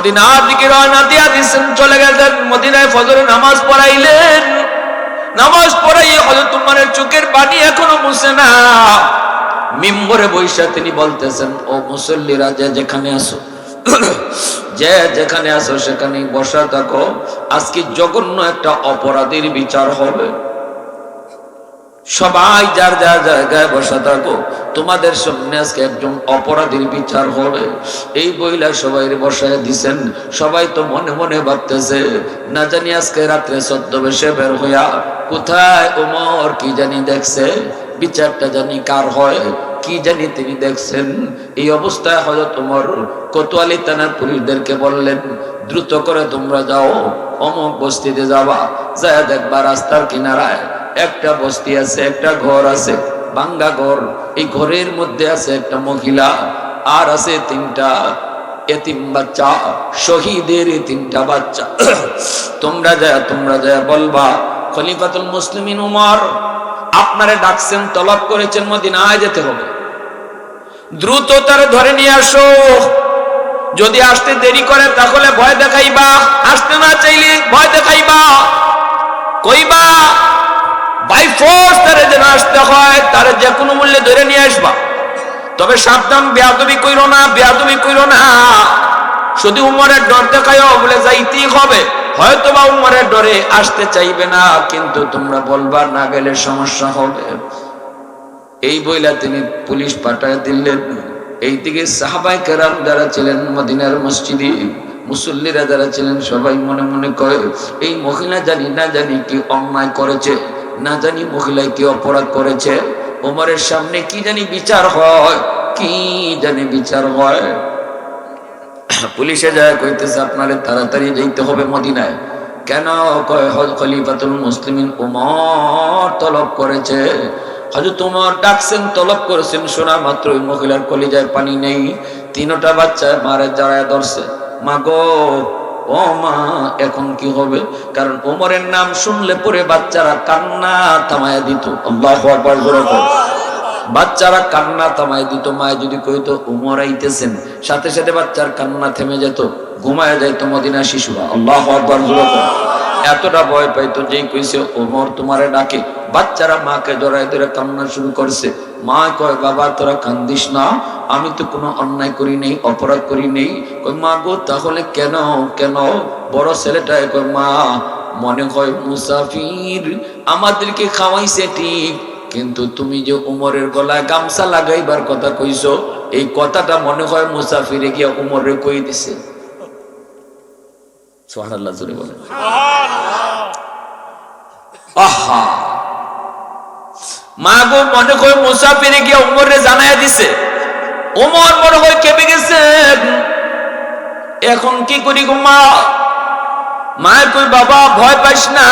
মদিনার দিকে রওনা দিয়া দিয়েছেন, চলে গেলেন মদিনায়। ফজরের নামাজ পড়াইলেন, নামাজ পড়াইয়ে হযরত উমরের চোখের পানি এখনো মুছে না। মিম্বরে বৈশা তিনি বলতেছেন, ও মুসল্লিরা, যে যেখানে আসো, যে যেখানে আসো সেখানে বসা থাকো। আজকে জঘন্য একটা অপরাধীর বিচার হবে, সবাই যার যার জায়গায় বসা থাকো, তোমাদের সামনে আজকে একজন অপরাধীর বিচার হবে। এই বইলা সবাই বসায় দিছেন। সবাই তো মনে মনে ভাবতেছে, না জানি আজকে রাত্রে ছদ্মবেশে বের হইয়া কোথায় ওমর কি জানি দেখছে, বিচারটা জানি কার হয় কি জানি তিনি দেখছেন। এই অবস্থায় হযরত ওমর কোতোয়ালি থানার পুলিশদেরকে বললেন, দ্রুত করে তোমরা যাও, অমুক বস্তিতে যাবা, যায় দেখবা রাস্তার কিনারায় একটা বস্তি আছে, একটা ঘর আছে, ভাঙ্গা ঘর। এই ঘরের মধ্যে আছে একটা মহিলা, আর আছে 3টা এতিম বাচ্চা, শহীদের 3টা বাচ্চা। তোমরা যায় বলবা, খলিফাতুল মুসলিমিন উমর আপনারে ডাকছেন, তলব করেছেন, মদিনায় যেতে হবে, দ্রুত তারে ধরে নিয়ে আসো। যদি আসতে দেরি করে তাহলে ভয় দেখাইবা, আসতে না চাইলে ভয় দেখাইবা, কইবা বাই ফোর্স তারে যেন আসতে হয়, তারে যে কোনো মূল্যে ধরে নিয়ে আসবা। তবে সাবধান, বেয়াদবি কইরো না, বেয়াদবি কইরো না। শুধু উমরের ডর দেখায়ও বলে যাইতেই হবে, হয়তো বা উমরের ডরে আসতে চাইবে না, কিন্তু তোমরা বলবা না গেলে সমস্যা হবে। এই বইলা তিনি পুলিশ পাঠায় দিলেন। এইদিকে সাহাবায়ে কেরাম যারা ছিলেন মদিনার মসজিদে, মুসল্লিরা যারা ছিলেন, সবাই মনে মনে কয়, এই মহিলা জানি না জানি কি অন্যায় করেছে, না জানি মহিলায় কি অপরাধ করেছে, ওমরের সামনে কি জানি বিচার হয়, কি জানি বিচার হয়। পুলিশে যায় কইতেছে, আপনারে তাড়াতাড়ি যাইতে হবে মদিনায়। কেন? কয় খলিফাতুল মুসলিমিন উমর তলব করেছে। হযরত উমর ডাকছেন, তলব করেছেন, শোনা মাত্র ওই মহিলার কলিজায় পানি নেই। 3টা বাচ্চা মারে জড়ায় ধরছে, মা গো, ও মা, এখন কি হবে? কারণ ওমরের নাম শুনলে পরে বাচ্চারা কান্না থামায়া দিত। আল্লাহু আকবার বলে বাচ্চারা কান্না থামায় দিত। মায় যদি কইতো উমর আইতেছেন, সাথে সাথে বাচ্চার কান্না থেমে যেত, ঘুমায় যাইতো মদিনা শিশুরা। আল্লাহু আকবার বলে এতটা ভয় পাইতো, যেই কইছে ওমর তোমারে ডাকে, বাচ্চারা মাকে জড়ায় ধরে কান্না শুরু করছে। মা কয়, বাবা তোরা কান্দিস না, আমি তো কোনো অন্যায় করি নেই, অপরাধ করি নেই। কয়, মা গো, তাহলে কেন কেন? বড় ছেলেটায় কয়, মা মনে হয় মুসাফির আমাদেরকে খাওয়াইছে ঠিক, কিন্তু তুমি যে উমরের গলায় গামছা লাগাইবার কথা কইছো, এই কথাটা মনে হয় মুসাফিরে গিয়া উমরে কই দিছে। সুবহানাল্লাহ জোরে বলেন। আহা, মা গো, মনে হয় মুসাফিরে গিয়া উমরে জানায়া দিছে। উমর মনে হয় কেঁপে গেছেন, এখন কি করি গো মা? মা কই, বাবা ভয় পাইস না,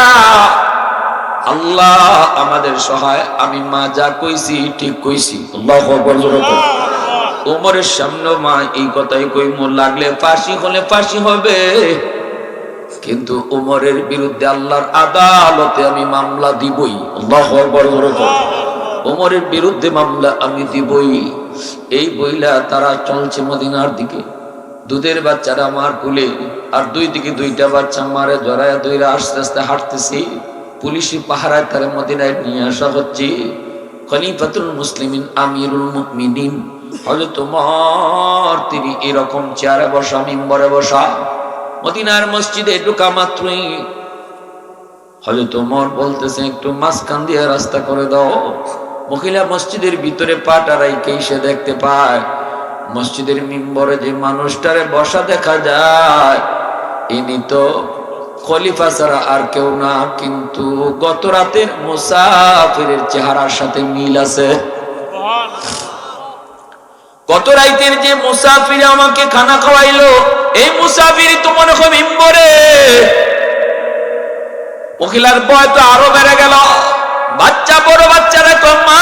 আল্লাহ আমাদের সহায়, আমি মা যা কইছি ঠিক কইছি। আল্লাহু আকবার। উমরের সামনে মা এই কথাই কই, মোর লাগলে ফাঁসি হলে ফাঁসি হবে, কিন্তু উমরের বিরুদ্ধে আল্লাহর আদালতে আমি মামলা দিবই। আল্লাহু আকবার। উমরের বিরুদ্ধে মামলা আমি দিবই। এই বইলা তারা চলছে মদিনার দিকে। দুধের বাচ্চারা মার কুলে, আর 2 দিকে 2টা বাচ্চা মারে জড়ায় ধইরা আস্তে আস্তে হাঁটতেছি। পুলিশি পাহারায় তারা মদিনায় নিয়ে আসা হচ্ছে। খলিফাতুল মুসলিমিন আমিরুল মুমিনিন হযরত ওমর তিনি এরকম চেয়ারে বসা, মিম্বরে বসা। মদিনার মসজিদে ঢোকা মাত্রই হযরত ওমর বলতেছে, একটু মাঝখান দিয়ে রাস্তা করে দাও। মহিলা মসজিদের ভিতরে পাটা রাইখে এসে দেখতে পায় মসজিদের মিম্বরে যে মানুষটারে বসা দেখা যায়, ইনি তো খলিফা ছাড়া আর কেউ না, কিন্তু গত রাতের মুসাফিরের চেহারার সাথে মিল আছে। গত রাতের যে মুসাফির আমাকে খানা খাওয়াইলো, এই মুসাফিরই তো মনে হয় মিম্বরে। মহিলার ভয় তো আরো বেড়ে গেল। বাচ্চা, বড় বাচ্চারা তো, মা,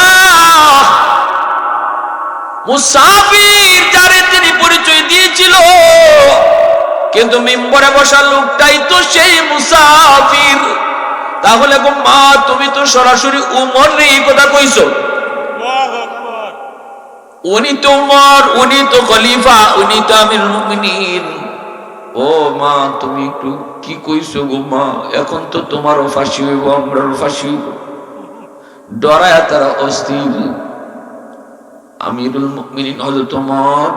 মুসাফির যারে তিনি পরিচয় দিয়েছিল, কিন্তু মিম্বরে বসা লোকটাই তো সেই মুসাফির। তাহলে গো মা, তুমি তো সরাসরি উমর এই কথা কইছো। উনি তো উমর, উনি তো খলিফা, উনি তো আমিরুল মুমিনিন। ও মা তুমি একটু কি কইছো গো মা, এখন তো তোমারও ফাঁসি হইব, আমরাও ফাঁসি হইব। ডরায় তারা অস্থির। আমিরুল মুমিনিন হযরত ওমর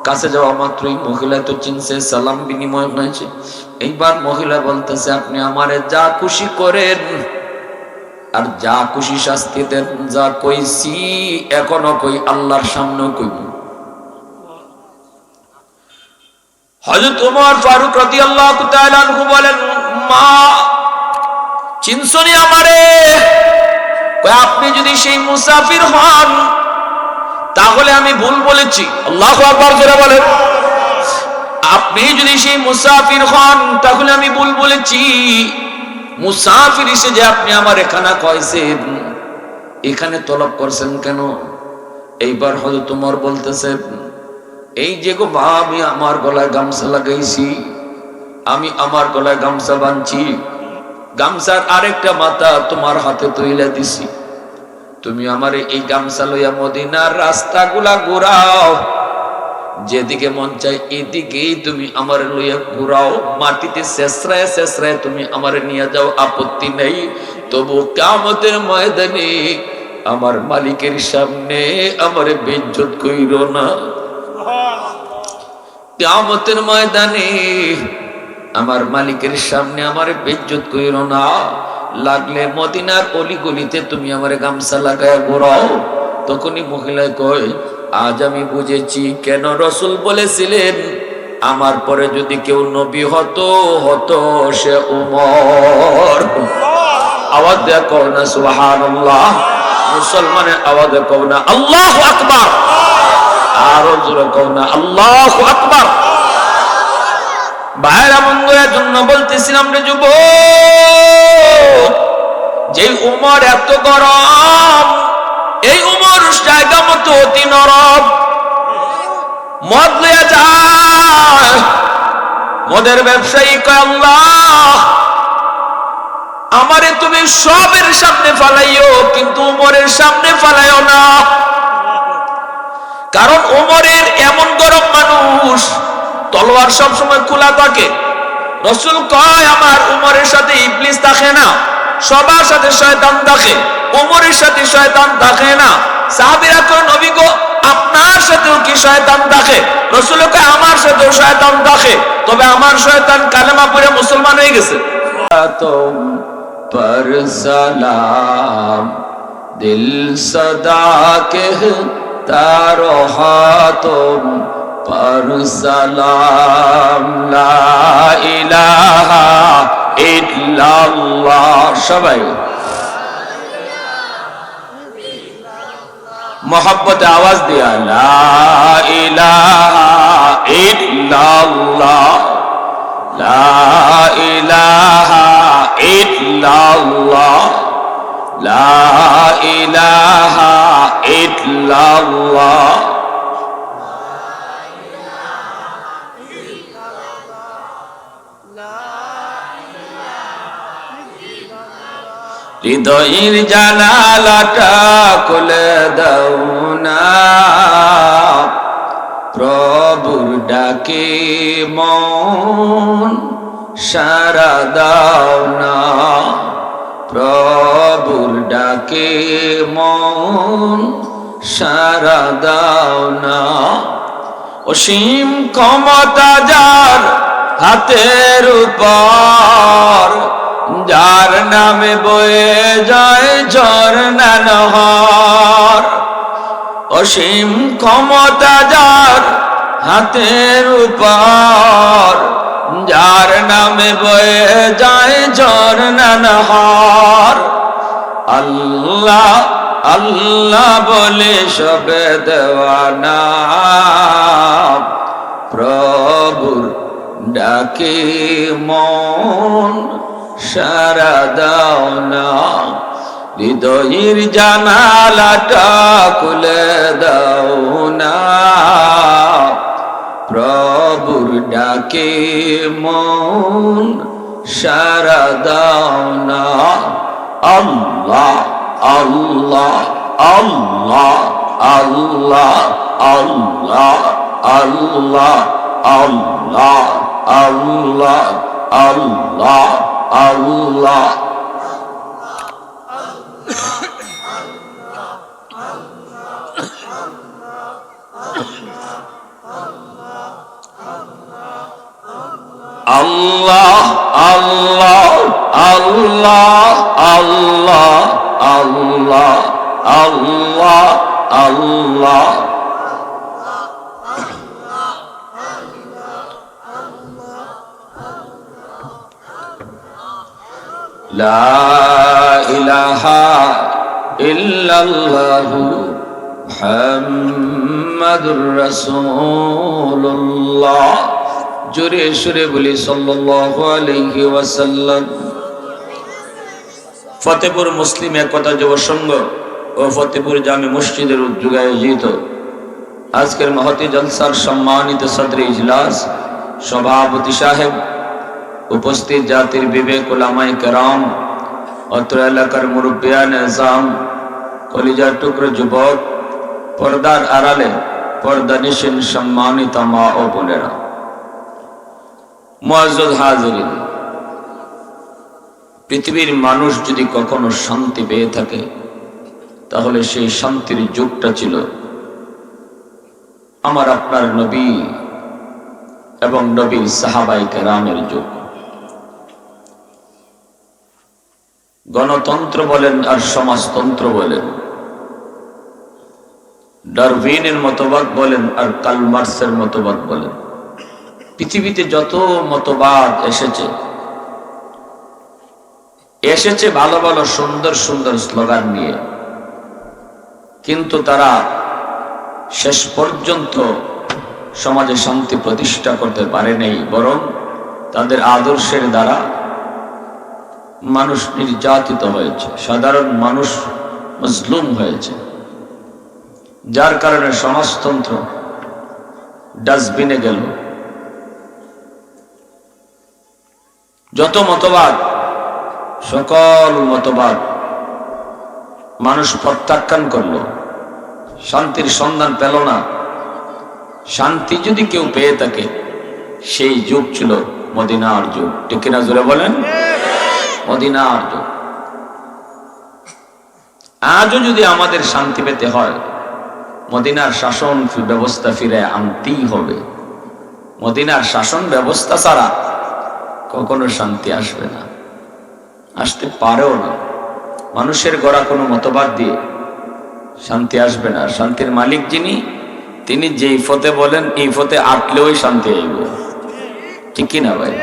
কাছে যাওয়া মাত্রই মহিলা তো চিনছে, সালাম বিনিময় হয়েছে। এইবার মহিলা বলতেছে আপনি আমারে যা খুশি করেন আর যা খুশি শাস্তি দেন, যা কইছি এখনো কই, আল্লাহর সামনেও কইব। হযরত ওমর ফারুক রাদিয়াল্লাহু তাআলা আনহু বলেন, মা চিনছনি আমারে? কই আপনি যদি সেই মুসাফির হন তাহলে আমি ভুল বলেছি। আল্লাহু আকবার জোরে বলেন। আপনি যদি সেই মুসাফির হন তাহলে আমি ভুল বলেছি। মুসাফির এসে যে আপনি আমার এখানে কইছেন, এখানে তলব করছেন কেন? এইবার হযরত ওমর বলতেছে, এই যে গো মা আমি আমার গলায় গামছা লাগাইছি, আমি আমার গলায় গামছা বাঁধছি, গামছার আরেকটা মাথা তোমার হাতে তুইলা দিছি, তুমি আমারে এই গামছা লইয়া মদিনার রাস্তাগুলা ঘুরাও, যেদিকে মন চায় এদিকেই তুমি আমারে লইয়া ঘুরাও, মাটিতে শেষরায় শেষরায় তুমি আমারে নিয়ে যাও, আপত্তি নেই। তবু কিয়ামতের ময়দানে আমার মালিকের সামনে আমারে বেইজ্জত কইরো না। কিয়ামতের ময়দানে আমার মালিকের সামনে আমারে বেইজ্জত কইরো না। লাগলে মদিনার অলিগলিতে তুমি আমারে গামছা লাগায় ঘোরাও। তখনই মহিলায় কয়, আজ আমি বুঝেছি কেন রাসূল বলেছিলেন আমার পরে যদি কেউ নবী হতো হতো সে ওমর। আওয়াজ দেয়া কও না সুবহানাল্লাহ। মুসলমানের আওয়াজে কও না আল্লাহু আকবার। আরো জোরে কও না আল্লাহু আকবার। ভাইরা বন্ধুদের জন্য বলতেছিলাম রে যুবক, যে উমর এত গরম, এই উমর জায়গা মতো অতি নরম। মদ লইয়া যায়, মদের ব্যবসায়ী কয় আল্লাহ আমারে তুমি সবের সামনে ফালাইও, কিন্তু উমরের সামনে ফালাইও না। কারণ উমরের এমন গরম মানুষ, তলোয়ার সব সময় খোলা থাকে। রাসূল কয় আমার উমরের সাথে ইবলিস থাকে না, সবার সাথে শয়তান থাকে, উমরের সাথে শয়তান থাকে না। সাহাবীরা কয় নবী গো আপনার সাথেও কি শয়তান থাকে? রাসূল কয় আমার সাথেও শয়তান থাকে, তবে আমার শয়তান কালেমা পড়ে মুসলমান হয়ে গেছে। पर सलाम दिल सदा कहता रहा तुम पर सलाम ला इलाहा इल्लल्लाह। सबाई मोहब्बत आवाज दिया ला इलाहा इल्लल्लाह ला इलाहा इल्लल्लाह ला इलाहा इल्लल्लाह। হৃদয়ের জানালাটা খুলে দাও না, প্রভুর ডাকে মন সারা দাও না, প্রভুর ডাকে মন সারা দাও না। অসীম ক্ষমতা যার হাতের উপর, যার নামে বয়ে যায় ঝরনা নহর। অসীম ক্ষমতা যার হাতের উপর, যার নামে বয়ে যায় ঝরনা নহর। আল্লাহ আল্লাহ বলে সবে দেওয়ানা, প্রভুর ডাকে মন সারা দাও না। হৃদয়ের জানালাটা খুলে দাও না, প্রভুর ডাকে মন সারা দাও না। আল্লাহ আল্লাহ আল্লাহ আল্লাহ আল্লাহ আল্লাহ আল্লাহ আল্লাহ আল্লাহ আল্লাহ। আল্লাহ আল্লাহ আল্লাহ আল্লাহ আল্লাহ আল্লাহ আল্লাহ। লা ইলাহা ইল্লাল্লাহু মুহাম্মাদুর রাসূলুল্লাহ। জোরে সুরে বলি সাল্লাল্লাহু আলাইহি ওয়াসাল্লাম। ফতেপুর মুসলিম একতা যুব সংঘ ও ফতেপুর জামে মসজিদের উদ্যোগে আয়োজিত আজকের মহতি জলসার সম্মানিত সদরে ইজলাস, সভাপতি সাহেব, উপস্থিত জাতির বিবেক উলামায়ে কেরাম, অত্র এলাকার মুরব্বিয়ান আযম, কলিজার টুকরো যুবক, পর্দার আড়ালে পর্দানিশীন সম্মানিত মা ও বোনেরা, মুআজ্জাজ হাজিরিন, পৃথিবীর মানুষ যদি কখনো শান্তি পেয়ে থাকে তাহলে সেই শান্তির যুগটা ছিল আমার আপনার নবী এবং নবীর সাহাবায়ে কেরামের যুগ। গণতন্ত্র বলেন আর সমাজতন্ত্র বলেন, ডারউইনের মতবাদ বলেন আর কার্ল মার্কসের মতবাদ বলেন, পৃথিবীতে যত মতবাদ এসেছে ভালো ভালো সুন্দর সুন্দর স্লোগান নিয়ে, কিন্তু তারা শেষ পর্যন্ত সমাজে শান্তি প্রতিষ্ঠা করতে পারে নাই, বরং তাদের আদর্শের দ্বারা মানুষ নির্যাতিত হয়েছে, সাধারণ মানুষ মজলুম হয়েছে, যার কারণে সমাজতন্ত্র ডাস্টবিনে গেল। যত মতবাদ, সকল মতবাদ মানুষ প্রত্যাখ্যান করলো, শান্তির সন্ধান পেল না। শান্তি যদি কেউ পেয়ে থাকে সেই যুগ ছিল মদিনার যুগ। ঠিক কিনা জোরে বলেন? মদিনার যুগ। আজও যদি আমাদের শান্তি পেতে হয় মদিনার শাসন ব্যবস্থা ফিরে আনতেই হবে। মদিনার শাসন ব্যবস্থা ছাড়া কখনো শান্তি আসবে না, আসতে পারেও না। মানুষের গড়া কোনো মতবাদ দিয়ে শান্তি আসবে না। শান্তির মালিক যিনি, তিনি যেই ফতে বলেন এই ফতে আটলেও শান্তি আইব। ঠিক কিনা ভাই?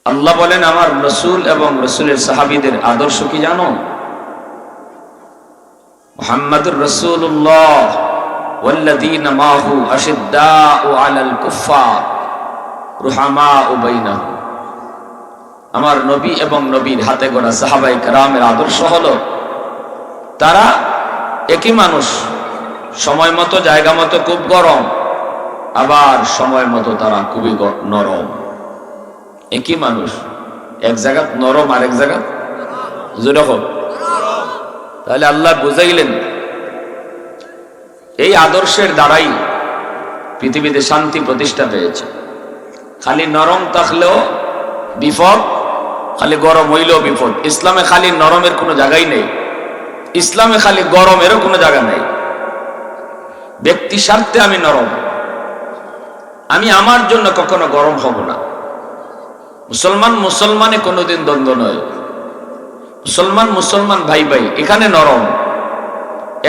আল্লাহ বলেন আমার রসুল এবং রসুলের সাহাবীদের আদর্শ কি জানো? মুহাম্মাদুর রাসূলুল্লাহ ওয়াল্লাযীনা মাহু আশিদ্দাউ আলাল কুফফার রুহামাউ বাইনাহুম। আমার নবী এবং নবীর হাতে গড়া সাহাবায়ে কেরামের আদর্শ হলো তারা একই মানুষ, সময় মতো জায়গা মতো খুব গরম, আবার সময় মতো তারা খুবই নরম। একই মানুষ, এক জায়গা নরম আর এক জায়গা জোরে হোক। তাহলে আল্লাহ বুঝাইলেন এই আদর্শের দ্বারাই পৃথিবীতে শান্তি প্রতিষ্ঠা পেয়েছে। খালি নরম থাকলেও বিপদ, খালি গরম হইলেও বিপদ। ইসলামে খালি নরমের কোনো জায়গাই নেই, ইসলামে খালি গরমেরও কোনো জায়গা নেই। ব্যক্তি স্বার্থে আমি নরম, আমি আমার জন্য কখনো গরম হব না। মুসলমান মুসলমানে কোনোদিন দ্বন্দ্ব নয়, মুসলমান মুসলমান ভাই ভাই, এখানে নরম।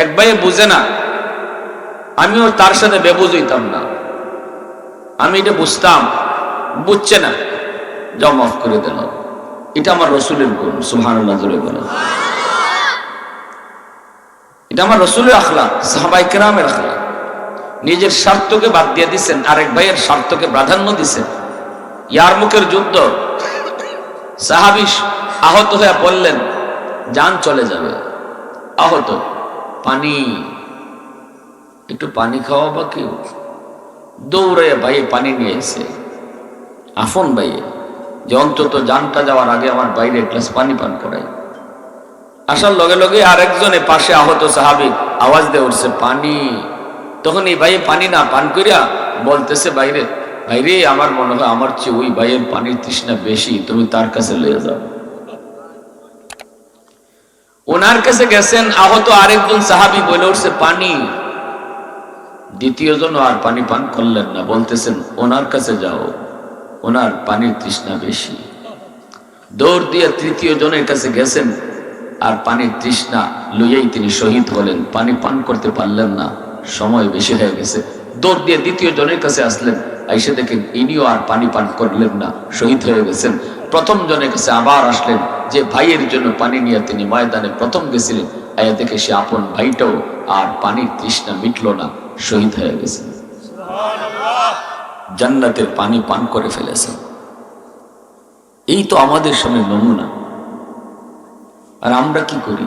এক ভাইয়ে বুঝে না, আমিও তার সাথে বেবুঝ হইতাম না। আমি এটা বুঝতাম, বুঝছে না, যাও মাফ করে দিলাম। এটা আমার রসুলের গুণ। সুবহানাল্লাহ জোরে বলেন। এটা আমার রসুলের আখলাক, সাহাবায়ে কেরামের আখলাক। নিজের স্বার্থকে বাদ দিয়ে দিচ্ছেন, আরেক ভাইয়ের স্বার্থকে প্রাধান্য দিচ্ছেন। ইয়ারমুকের যুদ্ধ, সাহাবী আহত হয়ে পড়লেন, জান চলে যাবে, আহত, পানি, একটু পানি খাওয়া বা কেউ দৌড়ে ভাইয়ে পানি নিয়ে এসে, আফন ভাইয়ে, যে অন্তত জানটা যাওয়ার আগে আমার বাইরে এক গ্লাস পানি পান করাই। আসার লগে লগে আরেকজনে পাশে আহত সাহাবী আওয়াজ দিয়ে উঠছে, পানি। তখন এই ভাই পানি না পান করিয়া বলতেছে বাইরে, ভাইরে আমার মনে হয় আমার চেয়ে ওই ভাইয়ের পানির তৃষ্ণা বেশি, তুমি তার কাছে লয়ে যাও। ওনার কাছে গেছেন, আহত আরেকজন সাহাবী বলে উঠছে পানি। দ্বিতীয় জন আর পানি পান করলেন না, বলতেছেন ওনার কাছে যাও, ওনার পানির তৃষ্ণা বেশি। দৌড় দিয়ে তৃতীয় জনের কাছে গেছেন, আর পানির তৃষ্ণা লইয়াই তিনি শহীদ হলেন। পানি পান করতে পারলেন না, সময় বেশি হয়ে গেছে। দৌড় দিয়ে দ্বিতীয় জনের কাছে আসলেন, আইসে দেখেন ইনিও আর পানি পান করলেন না, শহীদ হয়ে গেছেন। প্রথম জনের কাছে আবার আসলেন, যে ভাইয়ের জন্য পানি নিয়ে তিনি ময়দানে প্রথম গেছিলেন, আয়া দেখে সে আপন ভাইটাও আর পানির তৃষ্ণা মিটল না, শহীদ হয়ে গেছেন। জান্নাতের পানি পান করে ফেলেছেন। এই তো আমাদের সামনে নমুনা। আর আমরা কি করি?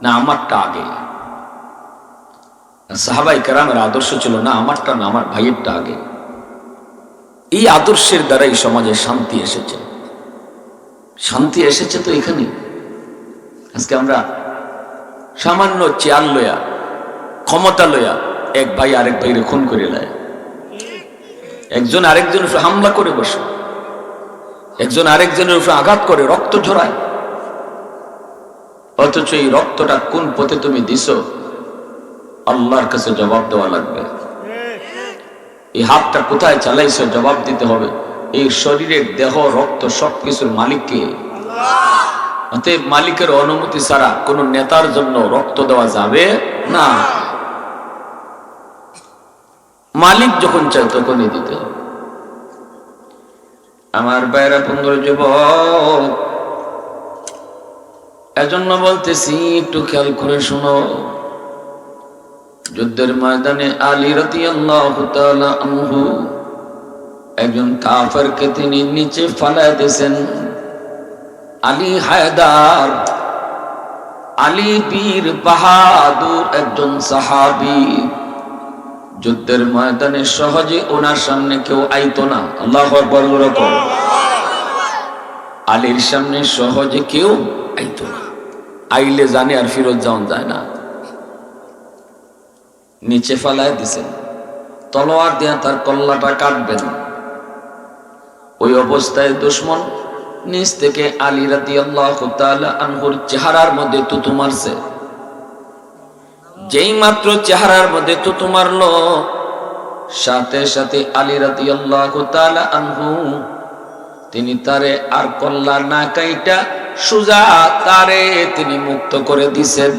না আমারটা আগে। সাহাবায়ে কেরামের আদর্শ ছিল না আমারটা না, আমার ভাইয়েরটা আগে। এই আদর্শের দ্বারাই সমাজে শান্তি এসেছে। শান্তি এসেছে তো এখানে। আজকে আমরা সামান্য চেয়ার লয়া, ক্ষমতা লয়া এক ভাই আরেক ভাইরে খুন করে দেয়, একজন আরেকজনের উপর হামলা করে বসে, একজন আরেকজনের উপর আঘাত করে রক্ত ঝরায়। অথচ এই রক্তটা কোন পথে তুমি দিছো, আল্লাহর কাছে জবাব দেওয়া লাগবে। এই হাতটা কোথায় চালাইছো, জবাব দিতে হবে। এই শরীরের দেহ রক্ত সবকিছুর মালিককে। অতএব মালিকের অনুমতি ছাড়া কোন নেতার জন্য রক্ত দেওয়া যাবে না। মালিক যখন চায় তখনই দিতে হবে। আমার ভাইরা, 15 যুবক, এজন্য বলতেছি একটু খেয়াল করে শোনো। যুদ্ধের ময়দানে আলী রাদিয়াল্লাহু তাআলা আনহু একজন কাফেরকে তিনি নিচে ফালায় দিয়েছেন। আলী হায়দার, আলী বীর বাহাদুর একজন সাহাবী। যুদ্ধের ময়দানে সহজে ওনার সামনে কেউ আইতো না। আল্লাহু আকবার। আলীর সামনে সহজে কেউ আইতো না, আইলে জানে আর ফিরত যাওয়া যায় না। নিচে ফালায় দিছেন, তলোয়ার দিয়ে তার কল্লাটা কাটবেন। ওই অবস্থায় দুশমন নিচ থেকে আলী রাদিয়াল্লাহু তাআলা আনহুর চেহারার মধ্যে থুতু মারছে। যেই মাত্র চেহারার মধ্যে থুতু মারলো, সাথে সাথে আলী রাদিয়াল্লাহু তাআলা আনহু তিনি তারে আর কল্লা না কাইটা সুজা তারে তিনি মুক্ত করে দিছেন।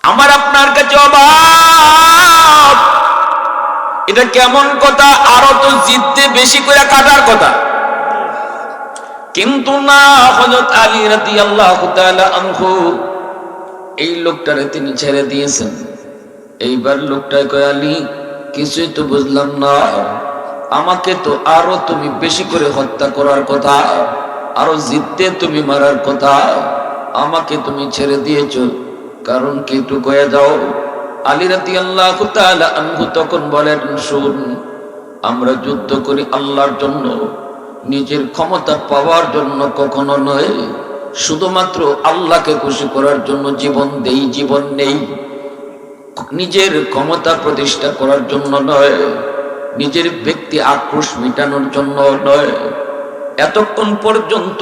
আমার আপনার কাছে অবাক, এটা কেমন কথা? আরো তো জিদ্দে বেশি করে কাটার কথা, কিন্তু না, হযরত আলী রাদিয়াল্লাহু তাআলা আনহু এই লোকটারে তিনি ছেড়ে দিয়েছেন। এইবার লোকটাই কয়, আলী কিছুই তো বুঝলাম না, আমাকে তো আরো তুমি বেশি করে হত্যা করার কথা, আরো জিদ্দে তুমি মারার কথা, আমাকে তুমি ছেড়ে দিয়েছো, কারণ কি একটু কয়ে যাও। আলী রাদিয়াল্লাহু তাআলা আনহু তখন বলেন, শুন, আমরা যুদ্ধ করি আল্লাহর জন্য, নিজের ক্ষমতা পাওয়ার জন্য কখনো নয়, শুধুমাত্র আল্লাহকে খুশি করার জন্য জীবন দেই, জীবন নেই। নিজের ক্ষমতা প্রতিষ্ঠা করার জন্য নয়, নিজের ব্যক্তি আক্রোশ মিটানোর জন্য নয়। এতক্ষণ পর্যন্ত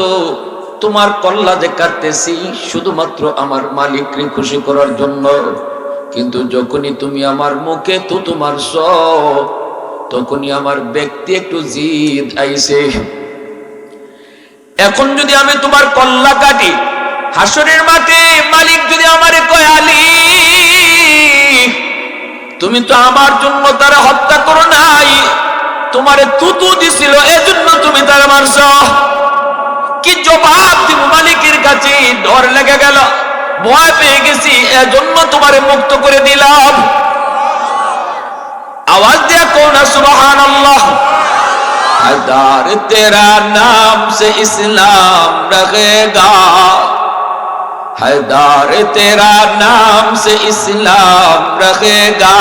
তোমার কল্লা যে কাটতেছি শুধুমাত্র আমার মালিককে খুশি করার জন্য, কিন্তু যখনই তুমি আমার মুখে থুতু মারছ, তখনই আমার ব্যক্তি একটু জিদ আইছে। এখন যদি আমি তোমার কল্লা কাটি, হাসরের মাঠে মালিক যদি আমারে কয়, আলী তুমি তো আমার জন্য তারা হত্যা করো নাই, তোমারে থুতু দিছিল এজন্য তুমি তারা মারছ, কি জবাব দিব মালিকের কাছে? ডর লেগে গেল, ভয় পেয়ে গেছি, এজন্য তোমারে মুক্ত করে দিলাম। आवाज दिया कौन है सुभान अल्लाह। हैदर तेरा नाम से इस्लाम रहेगा, हैदर तेरा नाम से इस्लाम रहेगा,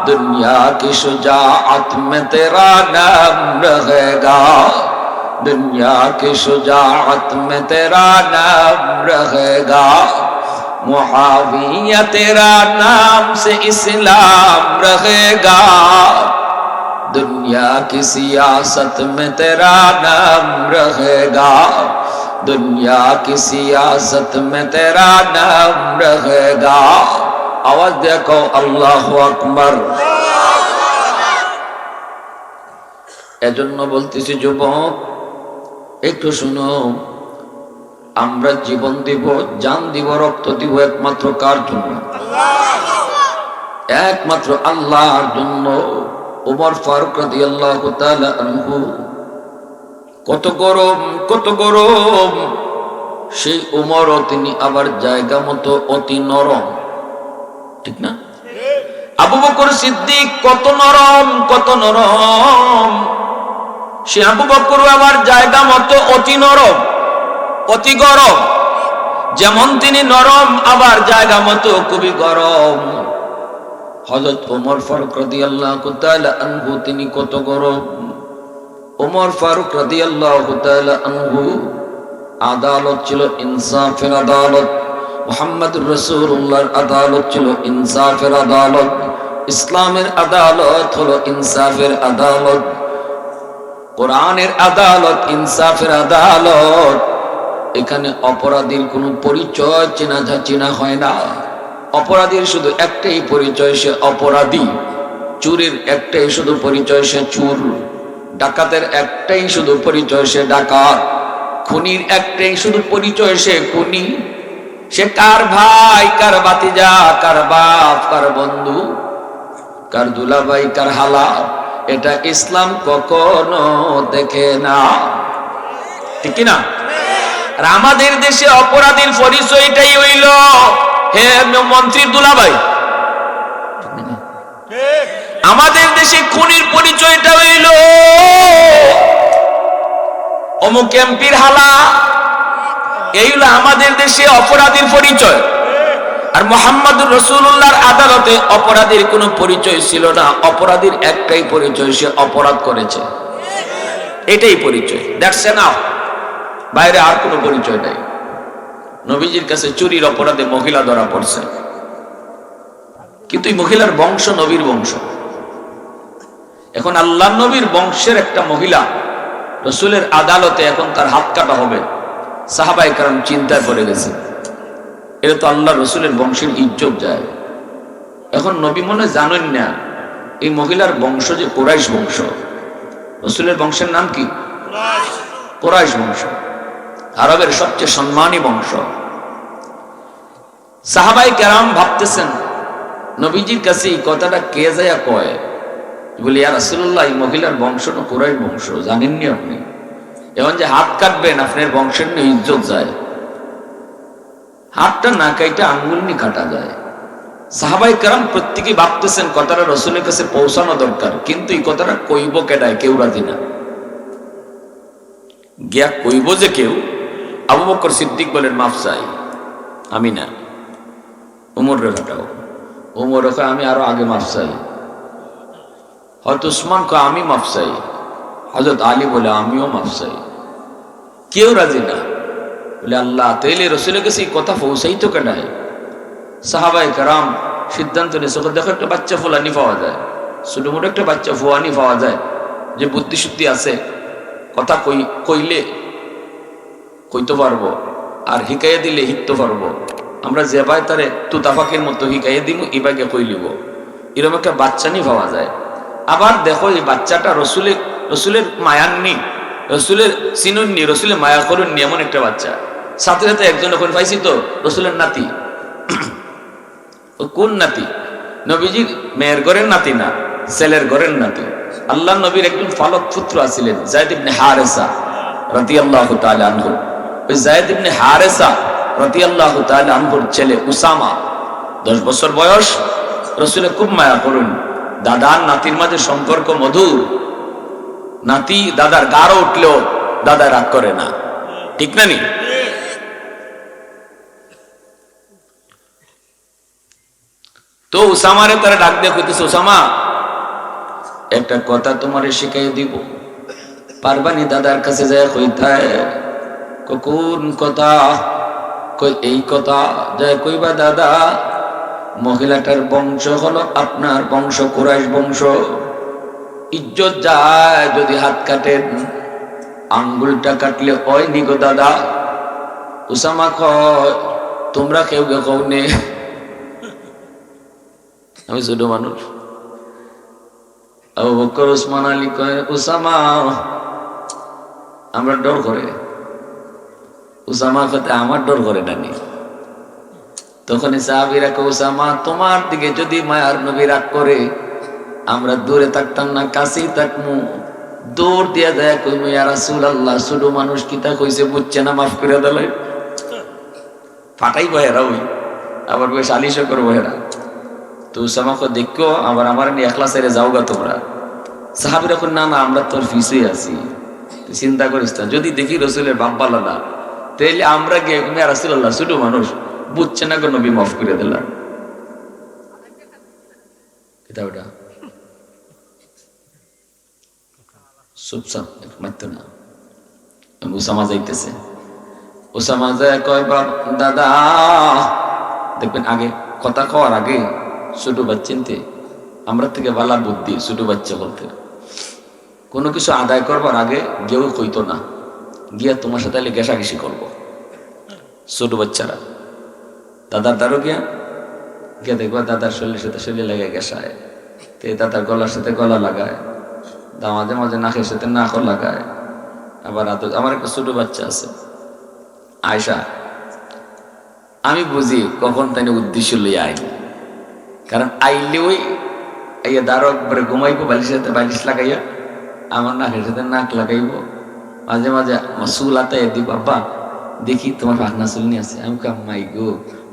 दुनिया की शुजाअत में तेरा नाम रहेगा, दुनिया की शुजाअत में तेरा नाम रहेगा। मुआविया तेरा नाम से इस्लाम रहेगा, दुनिया की सियासत में तेरा नाम रहेगा, दुनिया की सियासत में तेरा नाम रहेगा। आवाज देखो अल्लाहु আকবার। এজন্য বলতেছি যুবক, একটু শুনো, আমরা জীবন দিব, জান দিব, রক্ত দিব একমাত্র কার জন্য? একমাত্র আল্লাহর জন্য। উমর ফারুক রাদিয়াল্লাহু তাআলা আনহু, কত গরম, কত গরম, সেই উমরও তিনি আবার জায়গা মতো অতি নরম, ঠিক না? আবু বকর সিদ্দিক কত নরম, কত নরম, সে আবু বকর আবার জায়গা মতো অতি নরম, অতি গরম। যেমন তিনি নরম, আবার জায়গা মতো খুবই গরম। হযরত ওমর ফারুক রাদিয়াল্লাহু তাআলা আনহু, তিনি কত গরম। ওমর ফারুক রাদিয়াল্লাহু তাআলা আনহু, আদালত ছিল ইনসাফের আদালত, মুহাম্মদুর রাসূলুল্লাহর আদালত ছিল ইনসাফের আদালত, ইসলামের আদালত হলো ইনসাফের আদালত, কোরআনের আদালত ইনসাফের আদালত। এখানে অপরাধীর কোনো পরিচয় চেনা হয় না। অপরাধীর শুধু একটাই পরিচয়, সে অপরাধী। চুরির একটাই শুধু পরিচয়, সে চুর। ডাকাতের একটাই শুধু পরিচয়, সে ডাকাত। খুনির একটাই শুধু পরিচয়, সে খুনি। সে কার ভাই, কার ভাতিজা, কার বাপ, কার বন্ধু, কার দুলাভাই, কার হালা, এটা ইসলাম কখনো দেখে না, ঠিক না? আর আমাদের দেশে অপরাধীর পরিচয়টাই হইল, হে মন্ত্রীর দুলাভাই। আমাদের দেশে খুনির পরিচয়টা হইল অমুক এমপির হালা। এই হলো আমাদের দেশে অপরাধীর পরিচয়। আর মুহাম্মদুর রাসূলুল্লাহর আদালতে অপরাধীর কোনো পরিচয় ছিল না। অপরাধীর একটাই পরিচয়, সে অপরাধ করেছে, এটাই পরিচয়। দেখছে না, বাইরে আর কোনো পরিচয় নাই। নবীজির কাছে চুরির অপরাধে মহিলা ধরা পড়ছে, কিন্তু এই মহিলার বংশ নবীর বংশ। এখন আল্লাহ নবীর বংশের একটা মহিলা রাসূলের আদালতে, এখন তার হাত কাটা হবে। সাহাবায়ে কেরাম চিন্তায় পড়ে গেছে, এটা তো আল্লাহ রসুলের বংশের ইজ্জত যায়। এখন নবী মনে জানেন না এই মহিলার বংশ যে কুরাইশ বংশ। রসুলের বংশের নাম কি? কুরাইশ বংশ, আরবের সবচেয়ে সম্মানী বংশ। সাহাবায়ে কেরাম ভাবতেছেন নবীজির কাছে এই কথাটা কে যায় কয়, বলে ইয়া রাসূলুল্লাহ, এই মহিলার বংশ তো কুরাইশ বংশ, জানেননি আপনি? এখন যে হাত কাটবেন, আপনার বংশের নিয়ে ইজ্জত যায়। হাতটা না কাইটা আঙ্গুল নিয়ে কাটা যায়। সাহাবায়ে কেরাম প্রত্যেকেই ভাবতেছেন কথাটা রসুলের কাছে পৌঁছানো দরকার, কিন্তু এই কথাটা কইব কেডায়? কেউ রাজি না। গিয়া কইব যে কেউ, আবু বকর সিদ্দিক বলেন মাফ চাই, আমি না, উমর রে ঘটাও। উমর রেখা আমি আরো আগে মাফ চাই। হয়তো উসমান কয় আমি মাফ চাই। হযরত আলী বলে আমিও মাফ চাই। কেউ রাজি না। বলে আল্লাহ, তাইলে রসুলের কাছে এই কথা পৌঁছাইতো কেনায়? সাহাবায়ে কেরাম সিদ্ধান্ত নিয়েছে, দেখো একটা বাচ্চা ফুলানি পাওয়া যায়, ছোট মোটো একটা বাচ্চা ফুয়ানি পাওয়া যায়, যে বুদ্ধি শুদ্ধি আছে, কথা কইলে কইতে পারবো, আর হিকাইয়া দিলে হিকতে পারবো। আমরা যে ভাই তারে তুতাফাকের মতো হিকাইয়া দিব, ইবাকে কইলিব, এরকম একটা বাচ্চা নি পাওয়া যায়। আবার দেখো এই বাচ্চাটা রসুলের মায়ার নি, রসুলের চিনুননি, রসুলের মায়া করুননি, এমন একটা বাচ্চা। সাথে সাথে একজন ওখানে পাইছি তো রসুলের নাতি। কোন নাতি? নবীজির মেয়ের ঘরের নাতি না, ছেলের ঘরের নাতি। আল্লাহ নবীর একজন ফালক পুত্র আছিলেন, যায়েদ ইবনে হারেসা রাদিয়াল্লাহু তাআলা আনহু। ওই যায়েদ ইবনে হারেসা রাদিয়াল্লাহু তাআলা আনহুর ছেলে উসামা, 10 বছর বয়স, রসুলের খুব মায়া করুন। দাদার নাতির মাঝে সম্পর্ক মধুর। নাতি দাদার গাঢ় উঠলেও দাদা রাগ করে না, ঠিক না? নি তো উসামারে তারা ডাক দিয়ে কইতেছে, উসামা একটা কথা তোমারে শিখাই দিব, পারবানি দাদার কাছে যায় কইতায়? কোন কথা? কই এই কথা যায় কইবা দাদা, মহিলাটার বংশ হলো আপনার বংশ, কুরাইশ বংশ, ইজ্জত যায় যদি হাত কাটেন, আঙ্গুলটা কাটলে ওই নিগো দাদা। উসামা কয় তোমরা কেউ কেউ নে, আমি ছোট মানুষ। আবু বকর ওসমান আলী কয় উসামা আমরা ডর করে। উসামা কথা আমার ডর করে নানি। তখন সাহাবীরা কয় উসামা তোমার দিকে যদি মায়ার নবী রাগ করে আমরা দূরে থাকতাম না, কাছেই থাকমু। দৌড় দিয়া যায় কইমু ইয়া রাসূলুল্লাহ, ছোট মানুষ কিতা কইছে বুঝছে না, মাফ করে দিলে। ফাটাই বহেরা ওই আবার বেশ আলিশও করবো হেরা। তো উসামাকে দেখো আবার আমার একলা ছেড়ে যাওগা তোমরা। সাহাবীরা কই না না আমরা তোর পিছুই আছি, চিন্তা করিস না। যদি দেখি রসুলের বাপ বালা না তাইলে আমরা গিয়ে ইয়া রাসূলুল্লাহ ছোট মানুষ বুঝছে না, নবী মাফ করে দিলাম। এটা ওটা চুপচাপ মারতো না। উসামা যাইতেছে, উসামা যায় কয় বাপ দাদা, দেখবেন আগে কথা কওয়ার আগে ছোট বাচ্চিনতে আমরা থেকে বালা বুদ্ধি। ছোট বাচ্চা বলতে কোনো কিছু আদায় করবার আগে কেউ কইতো না, গিয়া তোমার সাথে ঘেঁষাঘেঁষি করবো। ছোট বাচ্চারা দাদার দ্বারও গিয়া গিয়া দেখবা দাদার শরীরের সাথে শরীরে লাগে ঘেঁষায়, তে দাদার গলার সাথে গলা লাগায়, মাঝে মাঝে নাকের সাথে নাকও লাগায়। আবার আমার একটা ছোট বাচ্চা আছে আয়সা, আমি বুঝি কখন তাই উদ্দেশ্য লইয়া আইন, কারণ আইলে ওই দাঁড়ক পরে ঘুমাইবো বালিশের সাথে বালিশ লাগাইয়া, আমার নাকের সাথে নাক লাগাইবো, মাঝে মাঝে আমার চুল আতাই দি বাবা দেখি তোমার পাখনা চুল নিয়ে আছে। আমি কামাই গো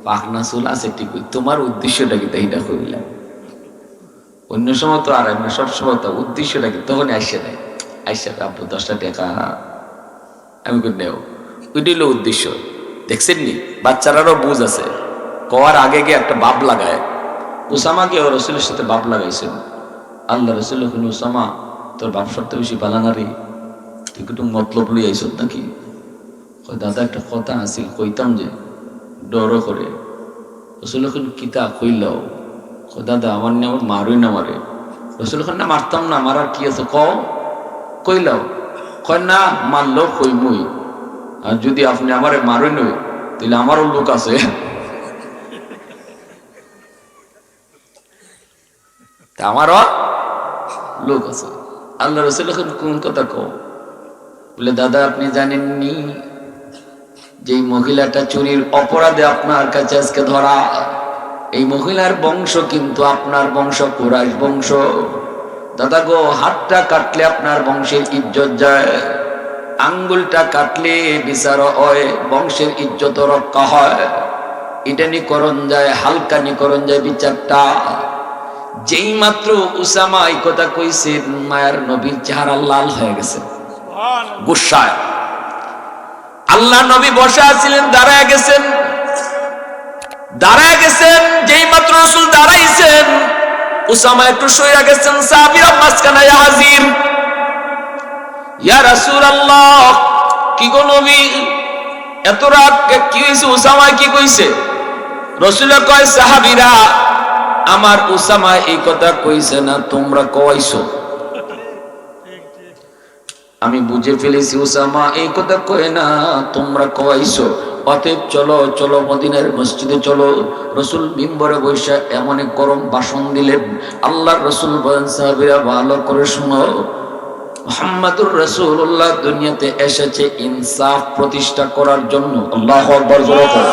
পাখনা চুল আছে ঠিক, তোমার উদ্দেশ্যটা কি তাইটা কইলাম। অন্য সময় তো আর এমনি সবসময় তো উদ্দেশ্যটা কি তখন আইসা দেয়, আইসা আব্বু 10টা টাকা আমি কই নেও, ওইটাই হলো উদ্দেশ্য। দেখছেন নি বাচ্চারারও বুঝ আছে, কওয়ার আগে গিয়ে একটা বাপ লাগায়। উসামাকে ও রসুলের সাথে বাপ লাগাইছেন। আল্লাহ রসুল উসামা তোর বাপ সবচেয়ে বেশি পালানা রে, তুই একটু মতলব লই আইস নাকি? দাদা একটা কথা আছিল কইতাম যে ডরও করে। রসুল কিতা কইলাও? দাদা আমার নিয়ে আমার মারুই না মারে। রসুল না মারতাম না, মারার কি আছে কইলাও? কয় না মারলো কইমুই, আর যদি আপনি আমারে মারুই নই তাহলে আমারও লোক আছে। আমারও লোক আছে। আল্লাহ রসুল এখন কোন কথা কও? বলে দাদা আপনি জানেননি যে মহিলাটা চুরির অপরাধে আপনার কাছে আজকে ধরা, এই মহিলার বংশ কিন্তু আপনার বংশ কুরাইশ বংশ। দাদা গো হাতটা কাটলে আপনার বংশের ইজ্জত যায়, আঙ্গুলটা কাটলে বিচার হয়, বংশের ইজ্জত রক্ষা হয়। এটা নিকরণ যায়, হালকা নিকরণ যায় বিচারটা। যেই মাত্র উসামা এই কথা কইছে মায়ার নবীর চেহারা লাল হয়ে গেছে গুসায়। আল্লাহ নবী বসে আছিলেন, দাঁড়ায় গেছেন। যেই মাত্র রাসূল দাঁড়াইছেন উসামা একটু সইরা গেছেন। সাহাবীরা মাঝখানে হাজির। ইয়া রাসূলুল্লাহ, কি গো নবী এত রাগ কি হইছে? উসামা কি কইছে? রাসূল কয় সাহাবীরা আমার উসামা এই কথা কইছে না, তোমরা কইছো। আমি বুঝে ফেলেছি উসামা এই কথা কয় না, তোমরা কইছো। অতএব চলো চলো মদিনার মসজিদে চলো। রসুল মিম্বরে বসে এমন এক গরম ভাষণ দিলেন। আল্লাহর রসুল বলেন সাহাবীরা ভালো করে শুনো, মুহাম্মাদুর রাসূলুল্লাহ দুনিয়াতে এসেছে ইনসাফ প্রতিষ্ঠা করার জন্য। আল্লাহু আকবার জোরে বলো।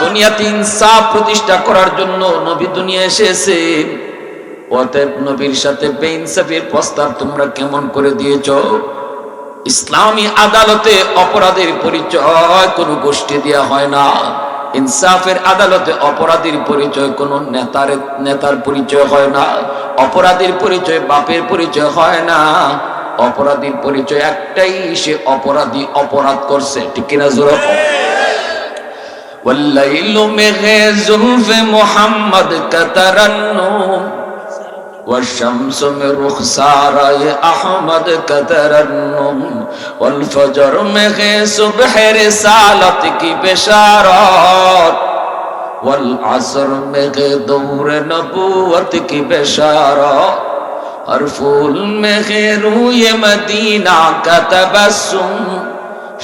দুনিয়াতে ইনসাফ প্রতিষ্ঠা করার জন্য নবী দুনিয়া এসেছে। অতএব নবীর সাথে বেইনসাফের প্রস্তাব তোমরা কেমন করে দিয়েছো? ইসলামী আদালতে অপরাধের পরিচয় কোনো গোষ্ঠী দেয়া হয় না। ইনসাফের আদালতে অপরাধীর পরিচয় কোনো নেতার পরিচয় হয় না। অপরাধীর পরিচয় বাপের পরিচয় হয় না। অপরাধীর পরিচয় একটাই, সে অপরাধী অপরাধ করছে। ঠিক কিনা জোরে বলো। ওয়াল্লাইলু মিগে জুলফে মুহাম্মদ কাতারান্নুম والشمس من رخسار احمد کا ترنم والفجر میں ہے صبح رسالت کی بشارت والعصر میں ہے دور نبوت کی بشارت ہر پھول میں ہے روی مدینہ کا تبسم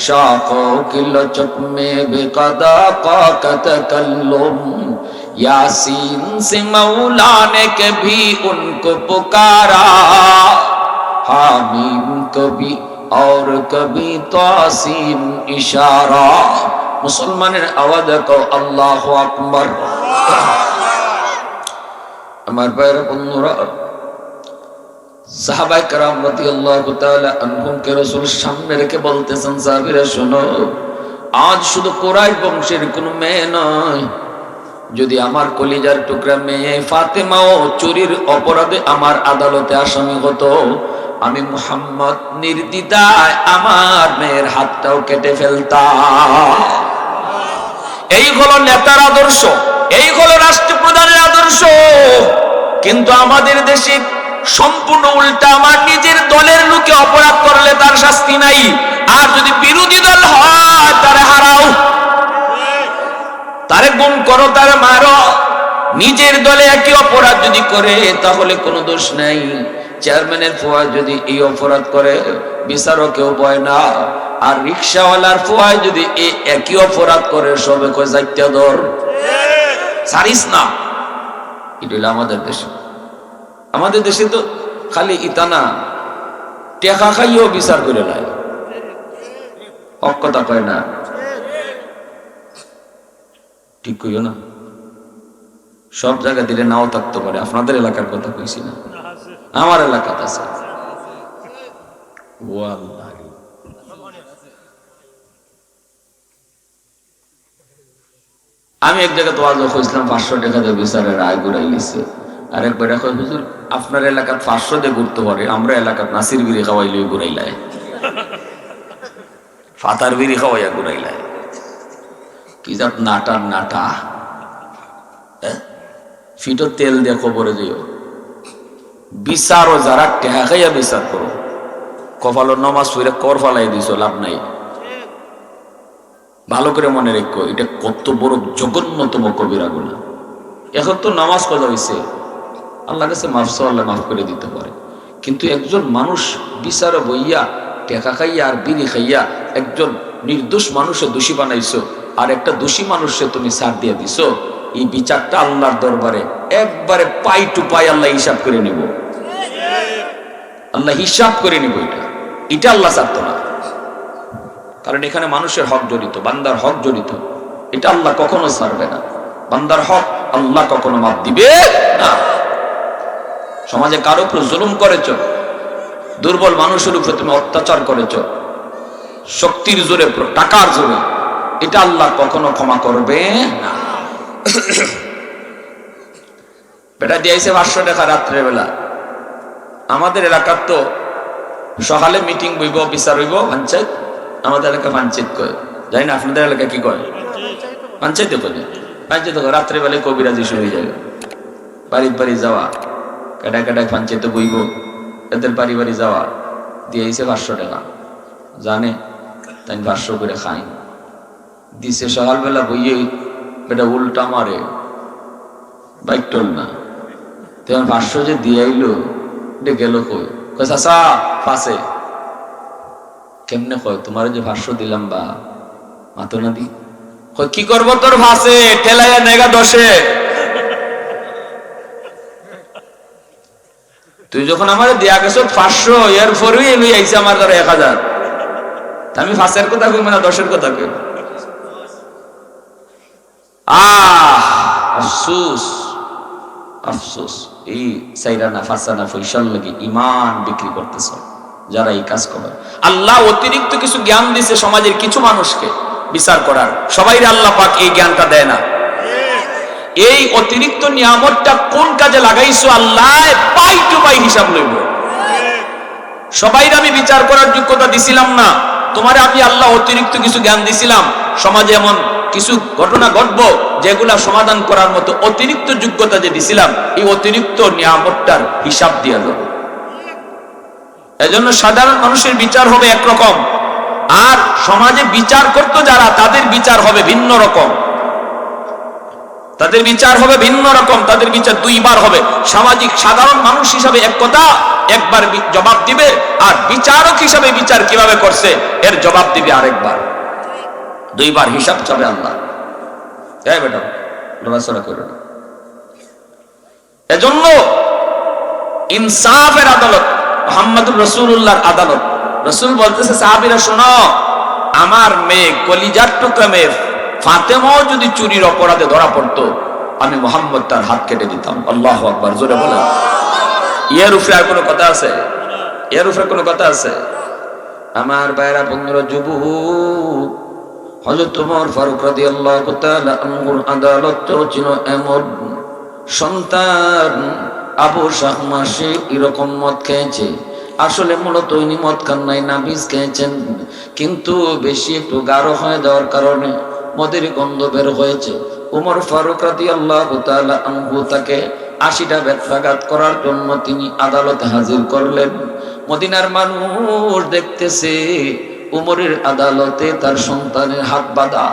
شاخوں کی لچک میں بے قضا کا تکلم یاسین سے مولا نے کبھی ان کو پکارا حامیم کبھی اور کبھی توسین اشارہ মুসলমানের আওয়াজ কও আল্লাহু আকবার। আমার ভাইরা বন্ধুরা, সাহাবায়ে কেরাম রাদিয়াল্লাহু তাআলা আনহুমকে রাসূল সামনে রেখে বলতেছেন, সাহাবীরা শোনো, আজ শুধু কুরাইশ বংশের কোনো মেয়ে নয়, যদি আমার কলিজার টুকরা মেয়ে ফাতেমাও চুরির অপরাধে আমার আদালতে আসামি হতো, আমি মুহাম্মদ নির্দ্বিধায় আমার মেয়ের হাতটাও কেটে ফেলতাম। এই হলো নেতার আদর্শ, এই হলো রাষ্ট্রপ্রধানের আদর্শ। কিন্তু আমাদের দেশে সম্পূর্ণ উল্টা। আমার নিজের দলের লোকে অপরাধ করলে তার শাস্তি নাই, আর যদি বিরোধী দল হয় তারে হারাও, তারে গুম করো, তারে মারো। নিজের দলে একই অপরাধ যদি করে তাহলে কোনো দোষ নাই। চেয়ারম্যানের ফুয়া যদি এই অপরাধ করে বিচারও কেউ ভয় না, আর রিক্সাওয়ালার ফুয়া যদি এই একই অপরাধ করে সবে কয় যাইতে ধর, ছাড়িস না। এটা হলো আমাদের দেশে। আমাদের দেশে তো খালি ইতানা টেকা খাইও বিচার করে নাই, হক কথা কয় না, ঠিক কইও না। সব জায়গা দিলে নাও থাকতে পারে, আপনাদের এলাকার কথা কইছি না, আমার এলাকাতে আছে। আমি এক জায়গায় তোয়াজ কইছিলাম 500 টাকা দিয়ে বিচারের আয় ঘুরাই গেছে। আর একবার এখন হুজুর আপনার এলাকার 500 দিয়ে ঘুরতে পারে, আমরা এলাকার নাসির বিড়ি খাওয়াইলে ঘুরাইলায়, ফাতার বিড়ি খাওয়াইয়া ঘুরাইলায়। কি জাত নাটার নাটা, ফিটো তেল দিয়ে খবরে দিও। বিচারও যারা টেহা খাইয়া বিচার করো, কপালো নমাজ পড়ে কর ফালাই দিছ, লাভ নাই। ভালো করে মনে রেখো, এটা কত বড় জঘন্যতম কবিরা গুনাহ। এখন তো নামাজ কথা হইছে, আল্লাহর কাছে মাফ চাও, আল্লাহ মাফ করে দিতে পারে। কিন্তু একজন মানুষ বিচারে বইয়া টেকা খাইয়া আর বিড়ি খাইয়া একজন নির্দোষ মানুষের দোষী বানাইছো, আর একটা দোষী মানুষে তুমি ছাড় দিয়ে দিছো, এই বিচারটা আল্লাহর দরবারে একবারে পাই টু পাই আল্লাহ হিসাব করে নিব। আল্লাহ হিসাব করে নিব। এটা আল্লাহ চাইতো না, কারণ এখানে মানুষের হক জড়িত, বান্দার হক জড়িত। এটা আল্লাহ কখনো ছাড়বে না। বান্দার হক আল্লাহ কখনো মাফ দিবে না। সমাজে কারো উপর জুলুম করেছ, দুর্বল মানুষের উপর তুমি অত্যাচার করেছ শক্তির জোরে, টাকার জোরে, এটা আল্লাহ কখনো ক্ষমা করবে না। বেটা দিয়েছে 500 টাকা রাত্রে বেলা। আমাদের এলাকার তো সকালে মিটিং বইব, বিচার হইব, পঞ্চায়েত। আমাদের এলাকা পঞ্চায়েত কয়, জানি না আপনাদের এলাকা কি কয়, পঞ্চায়েত কয়। পঞ্চায়েত রাত্রে বেলায় কবিরাজি শুরু হয়ে যাবে, বাড়ি বাড়ি যাওয়া, কাটায় কাটায় পঞ্চায়েতে বইব, এদের বাড়ি বাড়ি যাওয়া। দিয়েছে 500 টাকা, জানে তাই 500 করে খাই দিছে। সকালবেলা বইয়ে বেটা উল্টা মারে, বাইক টল না। তখন 500 যে দিয়ে আইলো, এটা গেল কই? চাচা পাশে। কেমনে কয় তোমার যে 500 দিলাম, বা মাতো না দি। কি করবো তোর ভাসে, ঠেলাইয়া নেগা 10-এ। তুই যখন আমার দেয়া গেছ 500, এর পরেই লই আইছে আমার দ্বারা 1000। আমি ফাঁসের কথা কই না 10-এর কথা কই। আফসোস, আফসোস, এই সাইরানা ফাসানা ফয়সাল লাগি ইমান বিক্রি করতেছ যারা এই কাজ করে। আল্লাহ অতিরিক্ত কিছু জ্ঞান দিছে সমাজের কিছু মানুষকে বিচার করার, সবাই আল্লাহ পাক এই জ্ঞানটা দেয় না। এই অতিরিক্ত নিয়ামতটা কোন কাজে লাগাইছো আল্লাহ পাই টু পাই হিসাব লইব। সবাই আমি বিচার করার যোগ্যতা দিছিলাম না, তোমারে আমি আল্লাহ অতিরিক্ত কিছু জ্ঞান দিছিলাম, সমাজে এমন কিছু ঘটনা ঘটবো যেগুলা সমাধান করার মতো অতিরিক্ত যোগ্যতা যে দিছিলাম, এই অতিরিক্ত নিয়ামতটার হিসাব দিয়ে দেব। এজন্য সাধারণ মানুষের বিচার হবে একরকম, আর সমাজে বিচার করতো যারা, তাদের বিচার হবে ভিন্ন রকম। তাদের বিচার হবে ভিন্ন রকম, তাদের বিচার দুইবার হবে। সামাজিক সাধারণ মানুষ হিসাবে এক কথা, একবার জবাব দিবে, আর বিচারক হিসাবে বিচার কিভাবে করছে এর জবাব দিবে আরেকবার। দুইবার হিসাব চাবে আল্লাহ। এই বেটা লড়াচড়া করো না। এজন্য ইনসাফের আদালত মুহাম্মদুর রাসূলুল্লাহর আদালত। রাসূল বলতেছে, সাহাবীরা শোনো, আমার মেয়ে কলিজার টুকরা মেয়ে ফাতেমাও যদি চুরির অপরাধে ধরা পড়তো, আমি মুহাম্মদ তার হাত কেটে দিতাম। আল্লাহু আকবার, জোরে বলেন। এর উপরে আর কোনো কথা আছে? এর উপরে কোনো কথা আছে? আমার ভাইরা, বন্ধুরা, যুবক, হযরত ওমর ফারুক রাদিয়াল্লাহু তাআলা আনহুর আদালত ছিল এমন, সন্তান আবু শাহমা সে এরকম মদ খেয়েছে। আসলে মূলত ইনি মদ খান নাই, নাবিজ খেয়েছেন, কিন্তু বেশি একটু গাঢ় হয়ে যাওয়ার কারণে মদের গন্ধ বের হয়েছে। ওমর ফারুক রাদিয়াল্লাহু তাআলা আনহু তাকে 80টা বেত্রাঘাত করার জন্য তিনি আদালতে হাজির করলেন। মদিনার মানুষ দেখতেছে উমরের আদালতে তার সন্তানের হাত বাঁধা।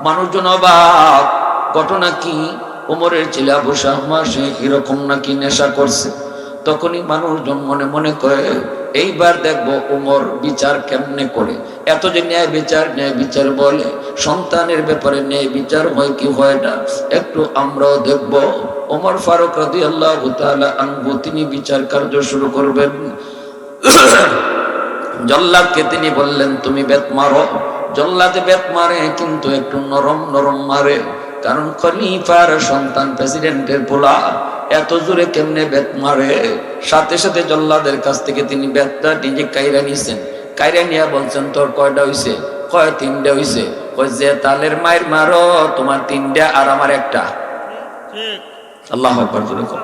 মানুষজন অবাক, ঘটনা কি? উমরের ছেলে আবু শাহমা সে এরকম নাকি নেশা করছে। তখনই মানুষজন মনে মনে করে, এইবার দেখবো উমর বিচার কেমনে করে। এত যে ন্যায় বিচার বলে, সন্তানের ব্যাপারে ন্যায় বিচার হয় কি হয় না, একটু আমরাও দেখব। ওমর ফারুক রাদিয়াল্লাহু তাআলা আনহু তিনি বিচার কার্য শুরু করবেন। জল্লাদকে তিনি বললেন, তুমি বেত মারো। জল্লাদে বেত মারে, কিন্তু একটু নরম নরম মারে, কারণ খলিফার সন্তান, প্রেসিডেন্টের পোলা, এত জোরে কেমনে বেত মারে। সাথে সাথে জল্লাদের কাছ থেকে তিনি বেতটা নিজে কাইরা নিছেন। কাইরা নিয়ে বলছেন, তোর কয়টা হইছে? কয় 3টা হইছে। কয় যে তালের মায়ের মারো, তোমার 3টা আর আমার একটা। আল্লাহু আকবার, জোরে কও।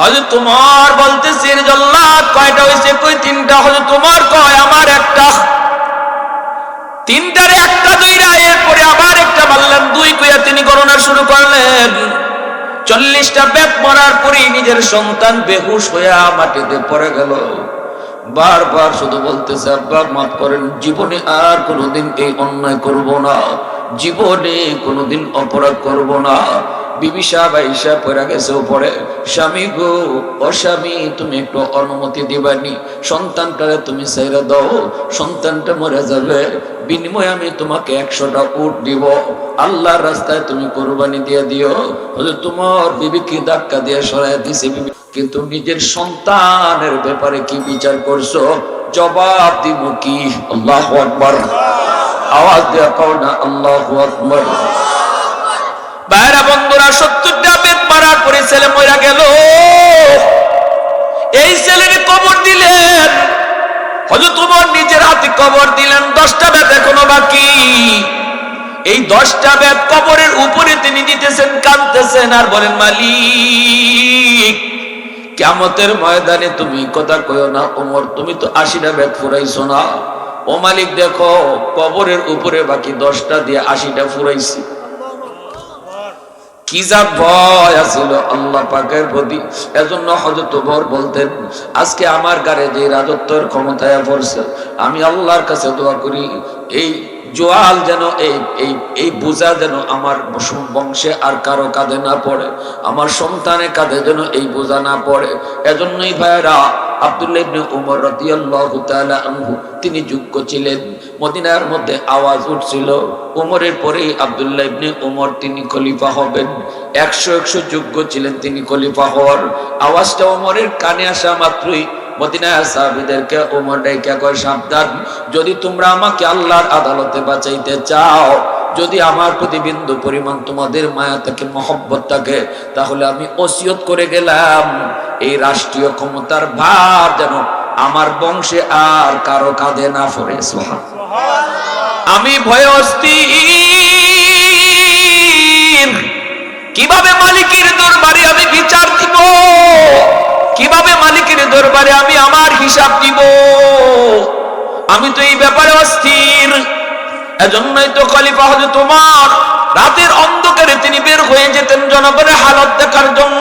হযরত ওমর বলতেছেন, জল্লাদ কয়টা হইছে? কই 3টা। হযরত ওমর কয় আমার একটা। 3টারে একটা দুইরা, এরপরে আবার একটা মারলেন, 2 কইয়া তিনি গণনা শুরু করলেন। 40টা বেত মারার পরে নিজের সন্তান বেহুশ হইয়া মাটিতে পড়ে গেল। বারবার শুধু বলতেছে, আব্বা মাফ করেন, জীবনে আর কোনোদিন এই অন্যায় করব না, জীবনে কোনোদিন অপরাধ করব না। বিবি সাহেব আয়েশা পড়ে গেছে উপরে, স্বামী গো, ও স্বামী, তুমি একটু অনুমতি দিবানি, সন্তানটারে তুমি ছেড়ে দাও, সন্তানটা মরে যাবে, বিনিময়ে আমি তোমাকে 100টা উট দিব, আল্লাহর রাস্তায় তুমি কোরবানি দিয়ে দিও। তোমার বিবিকে ধাক্কা দিয়ে সরাই দিছে, বিবি কিন্তু নিজের সন্তানের ব্যাপারে কি বিচার করছো? জবাব দিব কি? আল্লাহু আকবার, আওয়াজ দিয়ে কও না আল্লাহু আকবার। বাইরা বন্ধুরা, 70টা বেত মারার পরে ছেলে মরে গেল। এই ছেলের কবর দিলেন হযরত ওমর, নিজের হাতে কবর দিলেন। 10টা বেত এখনো বাকি। এই 10টা বেত কবরের উপরে তিনি দিতেছেন, কাঁদতেছেন আর বলেন, মালিক, কিয়ামতের ময়দানে তুমি কথা কইও না ওমর, তুমি তো 80টা বেত ফুরাইছো না। ও মালিক, দেখো কবরের উপরে বাকি 10টা দিয়ে 80টা ফুরাইছি। কি যা ভয় আছিল আল্লাহ পাকের প্রতি। এজন্য হযরত ওমর বলতেন, আজকে আমার গায়ে যে রাজত্বের ক্ষমতায় পড়ছে, আমি আল্লাহর কাছে দোয়া করি, এই জোয়াল যেন এই বোঝা যেন আমার বংশে আর কারো কাঁধে না পড়ে, আমার সন্তানের কাঁধে যেন এই বোঝা না পড়ে। এজন্যই ভাইরা, আব্দুল্লাহ ইবনে উমর রাদিয়াল্লাহু তাআলা আনহু তিনি যোগ্য ছিলেন। মদিনার মধ্যে আওয়াজ উঠছিল, উমরের পরেই আব্দুল্লাহ ইবনে উমর তিনি খলিফা হবেন। 100 যোগ্য ছিলেন তিনি খলিফা হওয়ার। আওয়াজটা উমরের কানে আসা মাত্রই মদিনার সাহাবীদেরকে ওমর ডাইকা কয়, সাবধান, যদি তোমরা আমাকে আল্লাহর আদালতে বাঁচাইতে চাও, যদি আমার প্রতি বিন্দু পরিমাণ তোমাদের মায়া থাকে, মহব্বত থাকে, তাহলে আমি ওসিয়ত করে গেলাম, এই রাষ্ট্রীয় ক্ষমতার ভার যেন আমার বংশে আর কারো কাঁধে না পড়ে। আমি ভয়ে অস্থির, কিভাবে মালিকের দরবারে আমি বিচার দিব, কিভাবে মালিকের দরবারে আমি আমার হিসাব দিব। আমি তো এই ব্যাপারে অস্থির। এজন্যই তো খলিফা হযরত ওমর রাতের অন্ধকারে তিনি বের হয়ে যেতেন জনগণের হালত দেখার জন্য।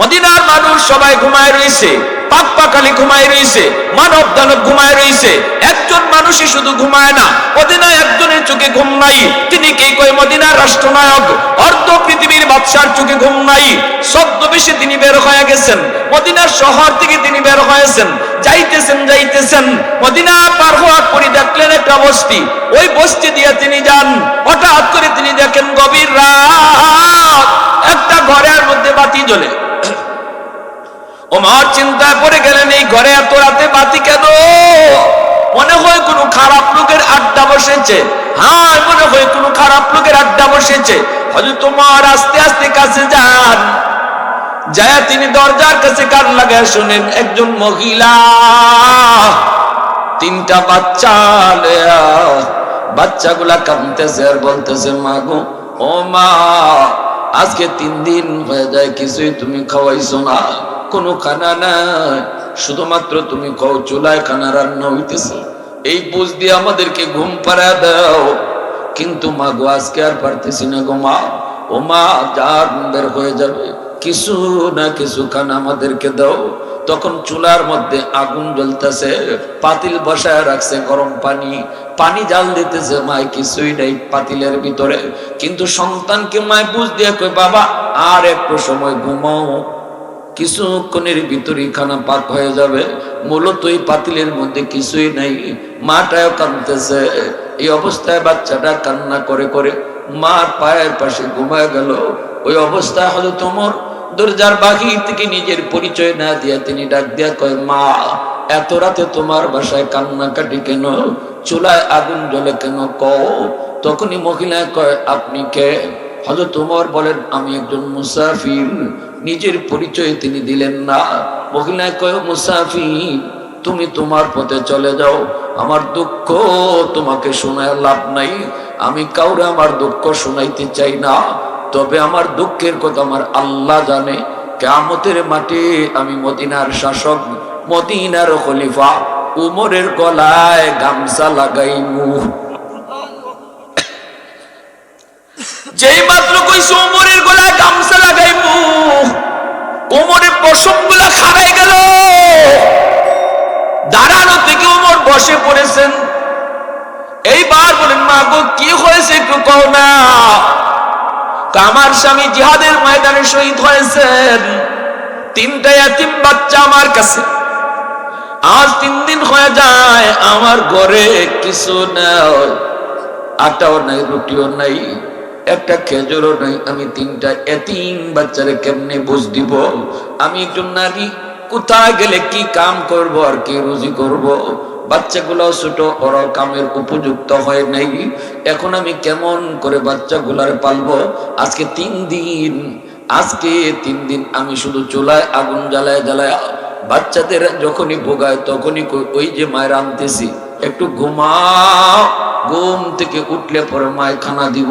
মদিনার মানুষ সবাই ঘুমায় রয়েছে, পাক পাখালি ঘুমায় রয়েছে, মানব দানব ঘুমায় রয়েছে, একজন মানুষই শুধু ঘুমায় না। মদিনায় একজনের চোখে ঘুম নাই, তিনি কে কয় মদিনার রাষ্ট্রনায়ক, অর্ধ পৃথিবীর বাদশার চোখে ঘুম নাই। ছদ্মবেশে তিনি বের হয়ে গেছেন, মদিনার শহর থেকে তিনি বের হয়েছেন, যাইতেছেন মদিনা পার হওয়ার পরে দেখলেন একটা বস্তি, ওই বস্তি দিয়ে তিনি যান। হঠাৎ করে তিনি দেখেন গভীর রাত, একটা ঘরের মধ্যে বাতি জ্বলে। ওমর চিন্তায় পড়ে গেলেন, এই ঘরে এত রাতে বাতি কেন? মনে হয় কোনো খারাপ লোকের আড্ডা বসেছে। হ্যাঁ, মনে হয় কোনো খারাপ লোকের আড্ডা বসেছে। হযরত ওমর আস্তে আস্তে কাছে যান, যায় তিনি দরজার কাছে কান লাগায় শুনেন একজন মহিলা তিনটা বাচ্চা লয়া, বাচ্চাগুলা কাঁদতেছে আর বলতেছে, মা গো, ও মা, আজকে 3 দিন হয়ে যায় কিছুই তুমি খাওয়াইছো না, কোনো খানা নাই, শুধুমাত্র তুমি খাও, চুলায় খানা রান্না হইতেছে, এই বুঝ দিয়ে আমাদেরকে ঘুম পাড়া দাও। কিন্তু মা গো, আজকে আর পারতেছি না গো মা। ও মা, যার বের হয়ে যাবে, কিছু না কিছু খানা আমাদেরকে দাও। তখন চুলার মধ্যে আগুন জ্বলতেছে, পাতিল বসায় রাখছে গরম পানি জাল দিতেছে, মায় কিছুই নেই পাতিলের ভিতরে। কিন্তু সন্তানকে মায় বুঝ দিয়ে কই, বাবা আর একটু সময় ঘুমাও, কিছুক্ষণের ভিতরেই খানা পাক হয়ে যাবে। মূলত এই পাতিলের মধ্যে কিছুই নাই। মাটাও কাঁদতেছে। এই অবস্থায় বাচ্চাটা কান্না করে করে মার পায়ের পাশে ঘুমায় গেল। ওই অবস্থায় হযরত ওমর দরজার বাহির থেকে নিজের পরিচয় না দিয়া তিনি ডাক দিয়া কয়, মা, এত রাতে তোমার বাসায় কান্নাকাটি কেন? চুলায় আগুন জ্বলে কেন কও? তখনই মহিলা কয়, আপনি কে? হযরত ওমর বলেন, আমি একজন মুসাফির। নিজের পরিচয় তিনি দিলেন না। মহিলা কয়, মুসাফির, তুমি তোমার পথে চলে যাও, আমার দুঃখ তোমাকে শোনায় লাভ নাই। আমি কাউরে আমার দুঃখ শোনাইতে চাই না, তবে আমার দুঃখের কথা আমার আল্লাহ জানে। কিয়ামতের মাঠে আমি মদিনার শাসক, মদিনার খলিফা উমরের গলায় গামছা লাগাইমু। যেই মাত্র কইছে উমরের গলায় গামছা লাগাইমু, উমরের পশমগুলা খাড়াই গেল। দাঁড়ানো থেকে উমর বসে পড়েছেন। এইবার বলেন, মা গো, কি হয়েছে একটু কও না। আমার স্বামী জিহাদের ময়দানে শহীদ হয়েছেন, 3টা এতিম বাচ্চা আমার কাছে। আজ 3 দিন হয়ে যায়, আমার ঘরে কিছু নাই, আটাও নাই, রুটিও নাই, একটা খেজুরও নাই। আমি 3টা এতিম বাচ্চারে কেমনে বুঝ দিব? আমি একজন নারী, কোথায় গেলে কি কাম করব আর কি রুজি করব? বাচ্চাগুলো ছোট, ওরা কামের উপযুক্ত হয় নাই। এখন আমি কেমন করে বাচ্চাগুলার পালবো? আজকে 3 দিন আমি শুধু চুলায় আগুন জ্বালায় বাচ্চাদের যখনই ভোগায় তখনই ওই যে মায়ের আনতেছি, একটু ঘুমাও, ঘুম থেকে উঠলে পরে মায় খানা দিব।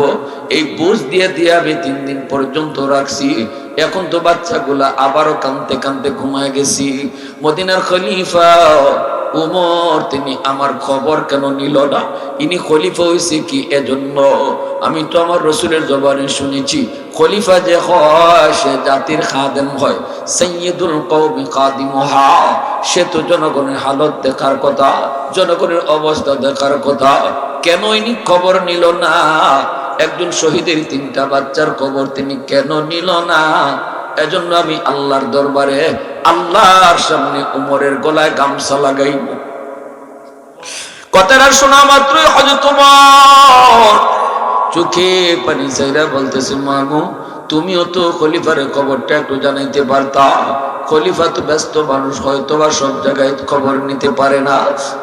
এই বুঝ দিয়ে আমি 3 দিন পর্যন্ত রাখছি। এখন তো বাচ্চাগুলা আবারও কানতে কানতে ঘুমায় গেছি। মদিনার খলিফা উমর তিনি আমার খবর কেন নিল না? ইনি খলিফা হয়েছে কি এজন্য? আমি তো আমার রসুলের জবানে শুনেছি, খলিফা যে হয় সে জাতির খাদেম হয়, সাইয়্যিদুল কওমি খাদিমুহা। সে তো জনগণের হালত দেখার কথা, জনগণের অবস্থা দেখার কথা। কেন ইনি খবর নিল না? একজন শহীদের 3টা বাচ্চার খবর তিনি কেন নিল না? এজন্য আমি আল্লাহর দরবারে, আল্লাহর সামনে উমরের গলায় গামছা লাগাইব। কথাটা শোনা মাত্রই হযরত ওমর চোখে পানি চাইরা বলতেছে, মা গো, তুমিও তো খলিফার খবরটা একটু জানাইতে পারতা। খলিফা তো ব্যস্ত মানুষ, হয়তো বা সব জায়গায় খবর নিতে পারে না,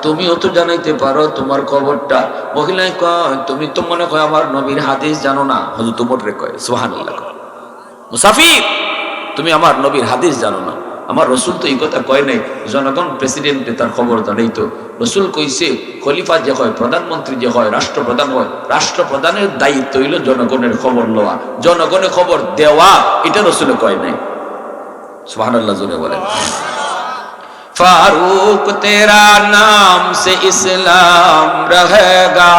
তুমিও তো জানাইতে পারো তোমার খবরটা। মহিলায় কয়, তুমি তো মনে হয় আমার নবীর হাদিস জানো না। হযরত ওমর রে কয়, সুবহানাল্লাহ, মুসাফির, তুমি আমার নবীর হাদিস জানো না। আমার রসুল তো এই কথা কয় নাই, জনগণ প্রেসিডেন্টে তার খবর জানাই তো। রসুল কইছে, খলিফা যে হয়, প্রধানমন্ত্রী যে হয়, রাষ্ট্রপ্রধান হয়, রাষ্ট্রপ্রধানের দায়িত্ব হইল জনগণের খবর লওয়া, জনগণের খবর দেওয়া। এটা রসুলে কয় নাই। সুবহানাল্লাহ জোরে বলেন। फारूक तेरा नाम से इस्लाम रहेगा,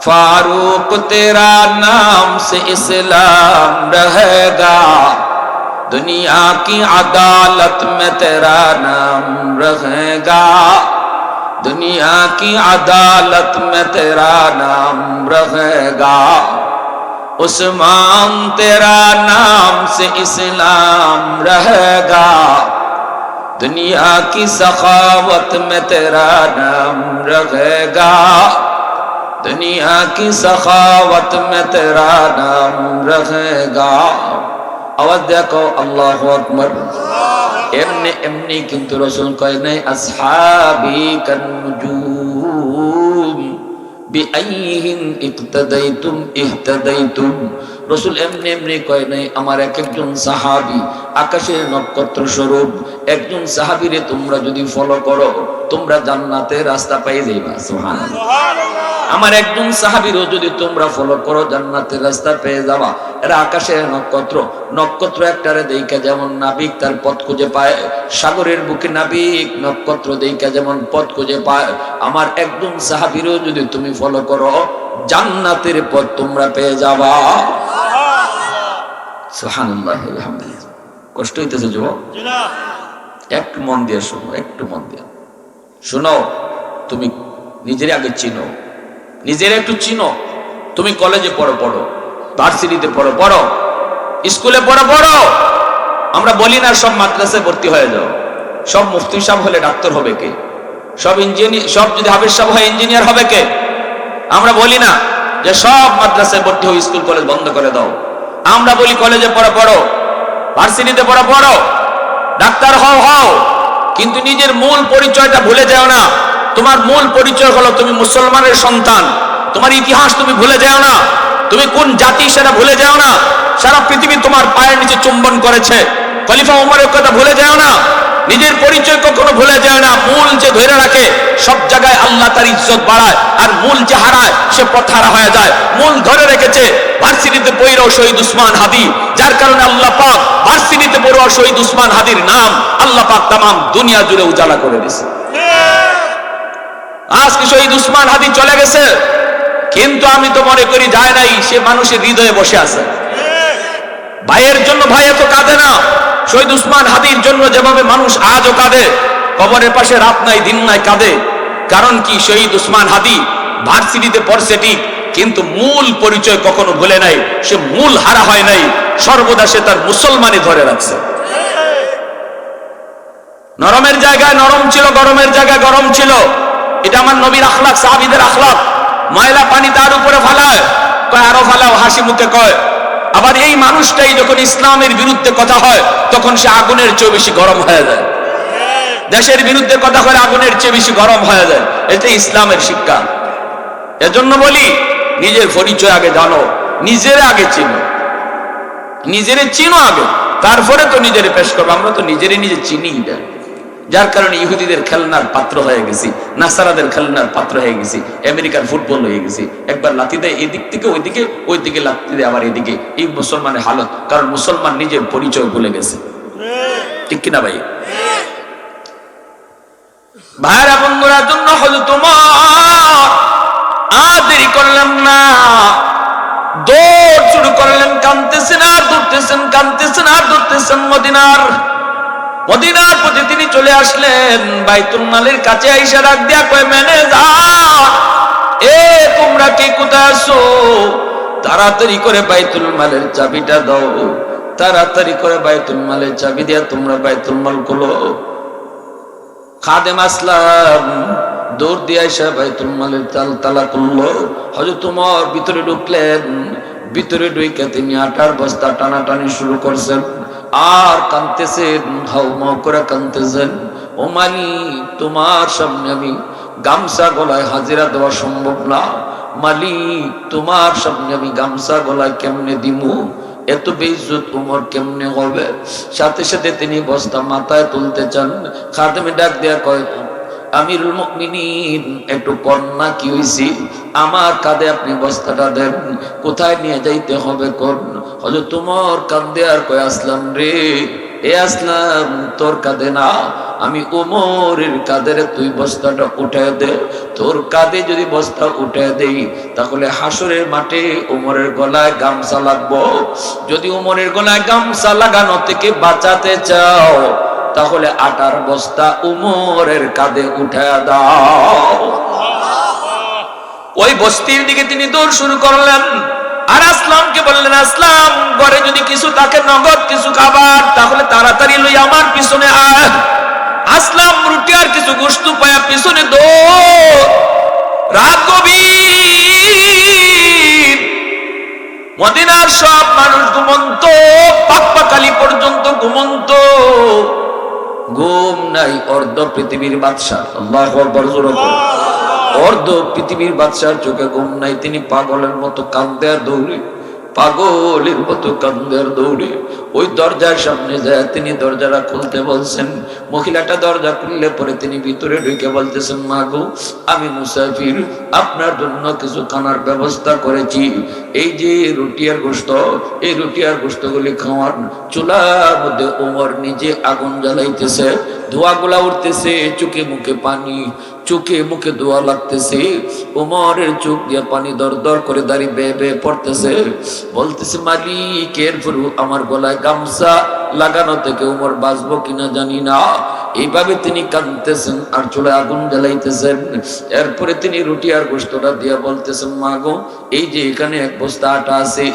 फारूक तेरा नाम से इस्लाम रहेगा, दुनिया की अदालत में तेरा नाम रहेगा, दुनिया की अदालत में तेरा नाम रहेगा, उस्मान तेरा नाम से इस्लाम रहेगा, दुनिया की सखावत में तेरा नाम रहेगा, दुनिया की सखावत में तेरा नाम रहेगा। आवाज देखो अल्लाहु अकबर। एमने एमनी किंतु रसूल कहे नहीं अस्हाबी कन्नुजूम बिअय्यिहिम इक्तदाइतुम इहतदाइतुम। रसूल एमনি এমনি কয় নাই আমার এক একজন সাহাবী আকাশের নক্ষত্র স্বরূপ, একজন সাহাবীরে তোমরা যদি ফলো করো তোমরা জান্নাতের রাস্তা পেয়ে যাইবা। সুবহানাল্লাহ। আমার একজন সাহাবীরও যদি তোমরা ফলো করো জান্নাতের রাস্তা পেয়ে যাবা। এরা আকাশের নক্ষত্র, নক্ষত্র একটারে দেইখা যেমন নাবিক তার পথ খুঁজে পায়, সাগরের বুকে নাবিক নক্ষত্র দেইখা যেমন পথ খুঁজে পায়, আমার একজন সাহাবীরও যদি তুমি ফলো করো জান্নাতের পথ তোমরা পেয়ে যাবা। সুবহানাল্লাহ আলহামদুলিল্লাহ। কষ্ট হইতেছে যুবক? একটু মন দিয়ে শোনো, একটু মন দিয়ে শোনো। তুমি নিজের আগে চিনো, নিজের একটু চিনো। তুমি কলেজে পড়ো, ভার্সিটিতে পড়ো, স্কুলে পড়ো। আমরা বলি না সব মাদ্রাসায় ভর্তি হয়ে যাও, সব মুফতি সাহেব হলে ডাক্তার হবে কে, সব ইঞ্জিনিয়ার, সব যদি হাফেজ সাহেব হয় ইঞ্জিনিয়ার হবে কে? আমরা বলি না যে সব মাদ্রাসায় ভর্তি হয়ে স্কুল কলেজ বন্ধ করে দাও। আমরা বলি কলেজে পড়ো, ভার্সিটিতে পড়ো, ডাক্তার হও, কিন্তু নিজের মূল পরিচয়টা ভুলে যাও না। তোমার মূল পরিচয় হলো তুমি মুসলমানের সন্তান। তোমার ইতিহাস তুমি ভুলে যাও না, তুমি কোন জাতি সেটা ভুলে যাও না। সারা পৃথিবী তোমার পায়ের নিচে চুম্বন করেছে, খলিফা ওমরের কথা ভুলে যাও না। নিজের পরিচয় কখনো ভুলে যায় না। মূল যে ধরে রাখে সব জায়গায় আল্লাহ তার ইজ্জত বাড়ায়, আর মূল যে হারায় সে পথহারা হয়ে যায়। মূল ধরে রেখেছে ভার্সিটিতে পড়াও শহীদ উসমান হাদি, যার কারণে আল্লাহ পাক ভার্সিটিতে পড়াও শহীদ উসমান হাদির নাম আল্লাহ পাক তামাম দুনিয়া জুড়ে উজালা করে দিয়েছে। আজকে শহীদ উসমান হাদি চলে গেছে, কিন্তু আমি তো মনে করি যায় নাই, সে মানুষের হৃদয়ে বসে আছে। ভাইয়ের জন্য ভাই এত কাঁদে না, শহীদ উসমান হাদির জন্য যেভাবে মানুষ আজও কাঁদে, কবরের পাশে রাত নাই দিন নাই কাঁদে। কারণ কি? শহীদ উসমান হাদি ভার্সিটিতে পড়ছে ঠিক, কিন্তু মূল পরিচয় কখনো ভুলে নাই। সে মূল হারা হয় নাই, সর্বদা সে তার মুসলমানি ধরে রাখছে। নরমের জায়গায় নরম ছিল, গরমের জায়গায় গরম ছিল। এটা আমার নবীর আখলাক, সাহাবীদের আখলাক। ময়লা পানি তার উপরে ফালায়, কয় আরো ফালাও, হাসি মুখে কয়। আবার এই মানুষটাই যখন ইসলামের বিরুদ্ধে কথা হয় তখন সে আগুনের চেয়ে বেশি গরম হয়ে যায়। দেশের বিরুদ্ধে কথা হলে আগুনের চেয়ে বেশি গরম হয়ে যায়। এটা ইসলামের শিক্ষা। এজন্য বলি নিজের পরিচয় আগে জানো, নিজের আগে চিনো, নিজের চিনো আগে, তারপরে তো নিজের পেশ করবো। আমরা তো নিজে চিনি না, যার কারণে ইহুদিদের খেলনার পাত্র হয়ে গেছি, নাসারাদের খেলনার পাত্র হয়ে গেছি, আমেরিকার ফুটবল হয়ে গেছি। একবার লাথি দেয় এদিক থেকে ওইদিকে, ওইদিকে লাথি দেয় আবার এদিকে। এই মুসলমানের হালত, কারণ মুসলমান নিজের পরিচয় ভুলে গেছে। ঠিক কিনা ভাই? ভাইরা বন্ধুরা, জন্য হলো তোমার আর দেরি করলাম না, দৌড় শুরু করলেন। কাঁদতেছেন আর দৌড়তেছেন, কাঁদতেছেন আর দৌড়তেছেন। মদিনার পথে তিনি চলে আসলেন। বাইতুল মালের কাছে আইসা ডাক দিয়া কয়, ম্যানেজার, তোমরা কে কোথায় আছো? তাড়াতাড়ি করে বাইতুল মালের চাবিটা দাও, তাড়াতাড়ি করে বাইতুল মালের চাবি দিয়া তোমরা বাইতুল মাল খোলো। খাদেম আসলাম দৌড় দিয়ে আইসা বাইতুল মালের তালা খুললো। হযরত ওমর ভিতরে ঢুকলেন। ভিতরে ঢুকে তিনি আটার বস্তা টানাটানি শুরু করছেন আর কাঁদতেছেন, হাউমাউ করে কাঁদতেছেন। ও মালিক, তোমার সামনে আমি গামছা গলায় হাজিরা দেওয়া সম্ভব না। মালিক, তোমার সামনে আমি গামছা গলায় কেমনে দিমু? এত বেইজ্জত ওমর কেমনে হবে? সাথে সাথে তিনি বস্তা মাথায় তুলতে চান। খাদেমে ডাক দেয়া কয়, আমিরুল মুমিনিন, একটু কন্যা কি হইছি? আমার কাঁধে আপনি বস্তাটা দেন, কোথায় নিয়ে যাইতে হবে কোন? হযরত ওমর কাঁদে আর কয়, আসলাম রে, এ আসলাম তোর কাঁধে না, আমি উমরের কাঁধের তুই বস্তাটা উঠায় দে। তোর কাঁধে যদি বস্তা উঠায় দেই তাহলে হাসরের মাঠে উমরের গলায় গামছা লাগবো। যদি উমরের গলায় গামছা লাগানো থেকে বাঁচাতে চাও তাহলে আটার বস্তা উমরের কাঁধে উঠায় দাও। ওই বস্তির দিকে তিনি দৌড় শুরু করলেন। আর আসলামকে বললেন, আসলাম ঘরে যদি কিছু থাকে নগদ কিছু খাবার, তাহলে তাড়াতাড়ি লই আমার পিছনে আয়। আসলাম রুটি আর কিছু গোশত পায়া পিছনে দৌড়। রাত গভীর, মদিনার সব মানুষ ঘুমন্ত, পাকপাকালি পর্যন্ত ঘুমন্ত, ঘুম নাই অর্ধ পৃথিবীর বাদশা। আল্লাহু আকবার, জোরে বলো। অর্ধ পৃথিবীর বাদশার চোখে ঘুম নাই, তিনি পাগলের মতো কান্দে আর দৌড়ে, পাগলের মতো কান্দে আর দৌড়ে ওই দরজার সামনে যায়। তিনি দরজাটা খুলতে বলছেন, মহিলাটা দরজা খুললে পরে তিনি ভিতরে ঢুকে বলতেছেন, মা গো আমি মুসাফির, আপনার জন্য কিছু খানার ব্যবস্থা করেছি। এই যে রুটি আর গোশত, এই রুটি আর গোশতগুলি খাওয়ান। চুলার মধ্যে ওমর নিজে আগুন জ্বালাইতেছে, ধোঁয়াগুলা উঠতেছে, চোখে মুখে পানি, চোখে মুখে ধোঁয়া লাগতেছে। ওমরের চোখ দিয়ে পানি দর দর করে দাঁড়িয়ে বেয়ে বেয়ে পড়তেছে। বলতেছে, মালিক এরপরও আমার গলায় গামছা লাগানো থেকে ওমর বাঁচবো কিনা জানি না। এইভাবে তিনি কাঁদতেছেন আর চুলায় আগুন জ্বালাইতেছেন। এরপরে তিনি রুটি আর গোশতটা দিয়ে বলতেছেন, মা গো এই যে এখানে এক বস্তা আটা আছে,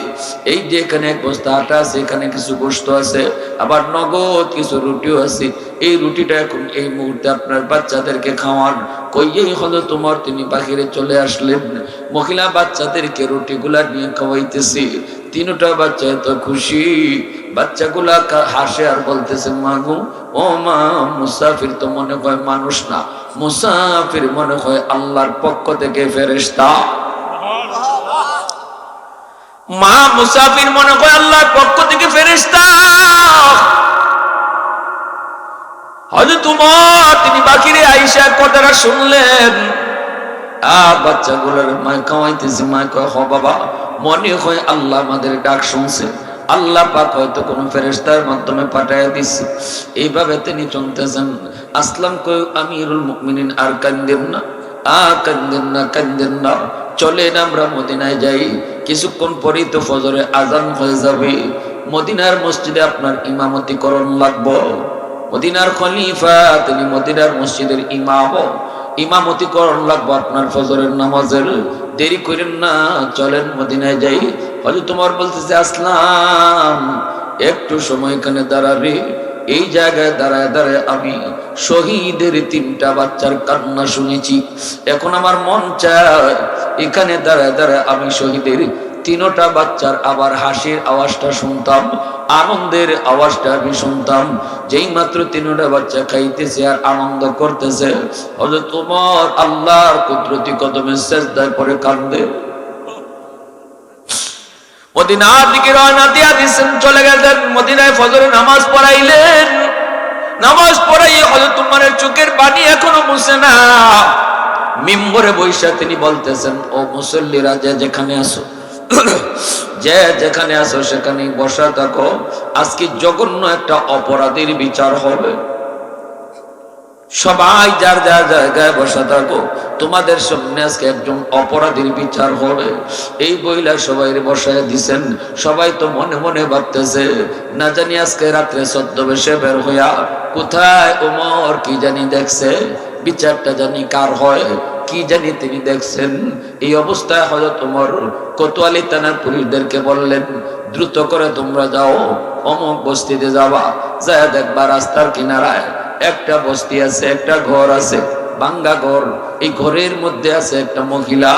এই যে এখানে এক বস্তা আটা আছে, এখানে কিছু গোশত আছে, আবার নগদ কিছু রুটিও আছে। এই রুটিটা এখন এই মুহূর্তে আপনার বাচ্চাদেরকে খাওয়ান। কইয়েই হলো তোমার, তিনি বাহিরে চলে আসলেন। মহিলা বাচ্চাদেরকে রুটিগুলা নিয়ে খাওয়াইতেছে। তিনটা বাচ্চা এত খুশি, বাচ্চাগুলা হাসে আর বলতেছে, মা গো ও মা, মুসাফির তো মনে হয় মানুষ না, মুসাফির মনে হয় আল্লাহর পক্ষ থেকে ফেরেশতা। মা, মুসাফির মনে হয় আল্লাহর পক্ষ থেকে ফেরেশতা। হযরত উমর তিনি বাকিরে আয়েশা কথাটা শুনলেন। আর বাচ্চাগুলোর মা খাওয়াইতেছে, মা কয়, হ বাবা, মনে হয় আল্লাহ আমাদের ডাক শুনছে, আল্লাহ পাক হয়তো কোন ফেরেশতার মাধ্যমে পাঠায় দিচ্ছে। এইভাবে তিনি চলতেছেন। আসলাম কই, আমিরুল মুমিনিন আর কান্দেন না, কান্দেন না, কান্দেন না, চলেন আমরা মদিনায় যাই। কিছুক্ষণ পরেই তো ফজরে আজান হয়ে যাবে। মদিনার মসজিদে আপনার ইমামতি করণ লাগবো। মদিনার খলিফা, তিনি মদিনার মসজিদের ইমাম, ইমামতি করণ লাগবো আপনার ফজরের নামাজের। দেরি করেন না, চলেন মদিনায় যাই। হযরত ওমর বলতেছে, আসলাম একটু সময় এখানে দাঁড়াবে। এই জায়গায় দাঁড়ায় দাঁড়ায় আমি শহীদের তিনটা বাচ্চার কান্না শুনেছি। এখন আমার মন চায় এখানে দাঁড়ায় দাঁড়ায় আমি শহীদের তিনটা বাচ্চার আবার হাসির আওয়াজটা শুনতাম, আনন্দের আওয়াজটা আমি শুনতাম। যেই মাত্র তিনটা বাচ্চা খাইতেছে আর আনন্দ করতেছে, হযরত ওমর আল্লাহর কুদরতি কদমে সিজদায় পড়ে কান্দে। মদিনার দিকে রওনা দিয়া দিয়েছেন, চলে গেলেন মদিনায়। ফজরের নামাজ পড়াইলেন। নামাজ পড়াই হযরত ওমরের চোখের পানি এখনো মুছে না। মিম্বরে বৈশা তিনি বলতেছেন, ও মুসল্লিরা, যে যেখানে আসো, যে যেখানে আসো সেখানেই বসা থাকো। আজকে জঘন্য একটা অপরাধীর বিচার হবে। সবাই যার যার জায়গায় বসা থাকো, তোমাদের সামনে আজকে একজন অপরাধীর বিচার হবে। এই বইলা সবাই বসায় দিছেন। সবাই তো মনে মনে ভাবতেছে, না জানি আজকে রাত্রে ছদ্মবেশে বের হইয়া কোথায় ওমর কি জানি দেখছে, বিচারটা জানি কার হয়, কি জানি তিনি দেখছেন। এই অবস্থায় হযরত ওমর কোতোয়ালি থানার পুলিশদেরকে বললেন, দ্রুত করে তোমরা যাও, অমুক বস্তিতে যাবা, যায় দেখবা রাস্তার কিনারায় একটা বস্তি আছে, একটা ঘর আছে, ভাঙ্গা ঘর। এই ঘরের মধ্যে আছে একটা মহিলা,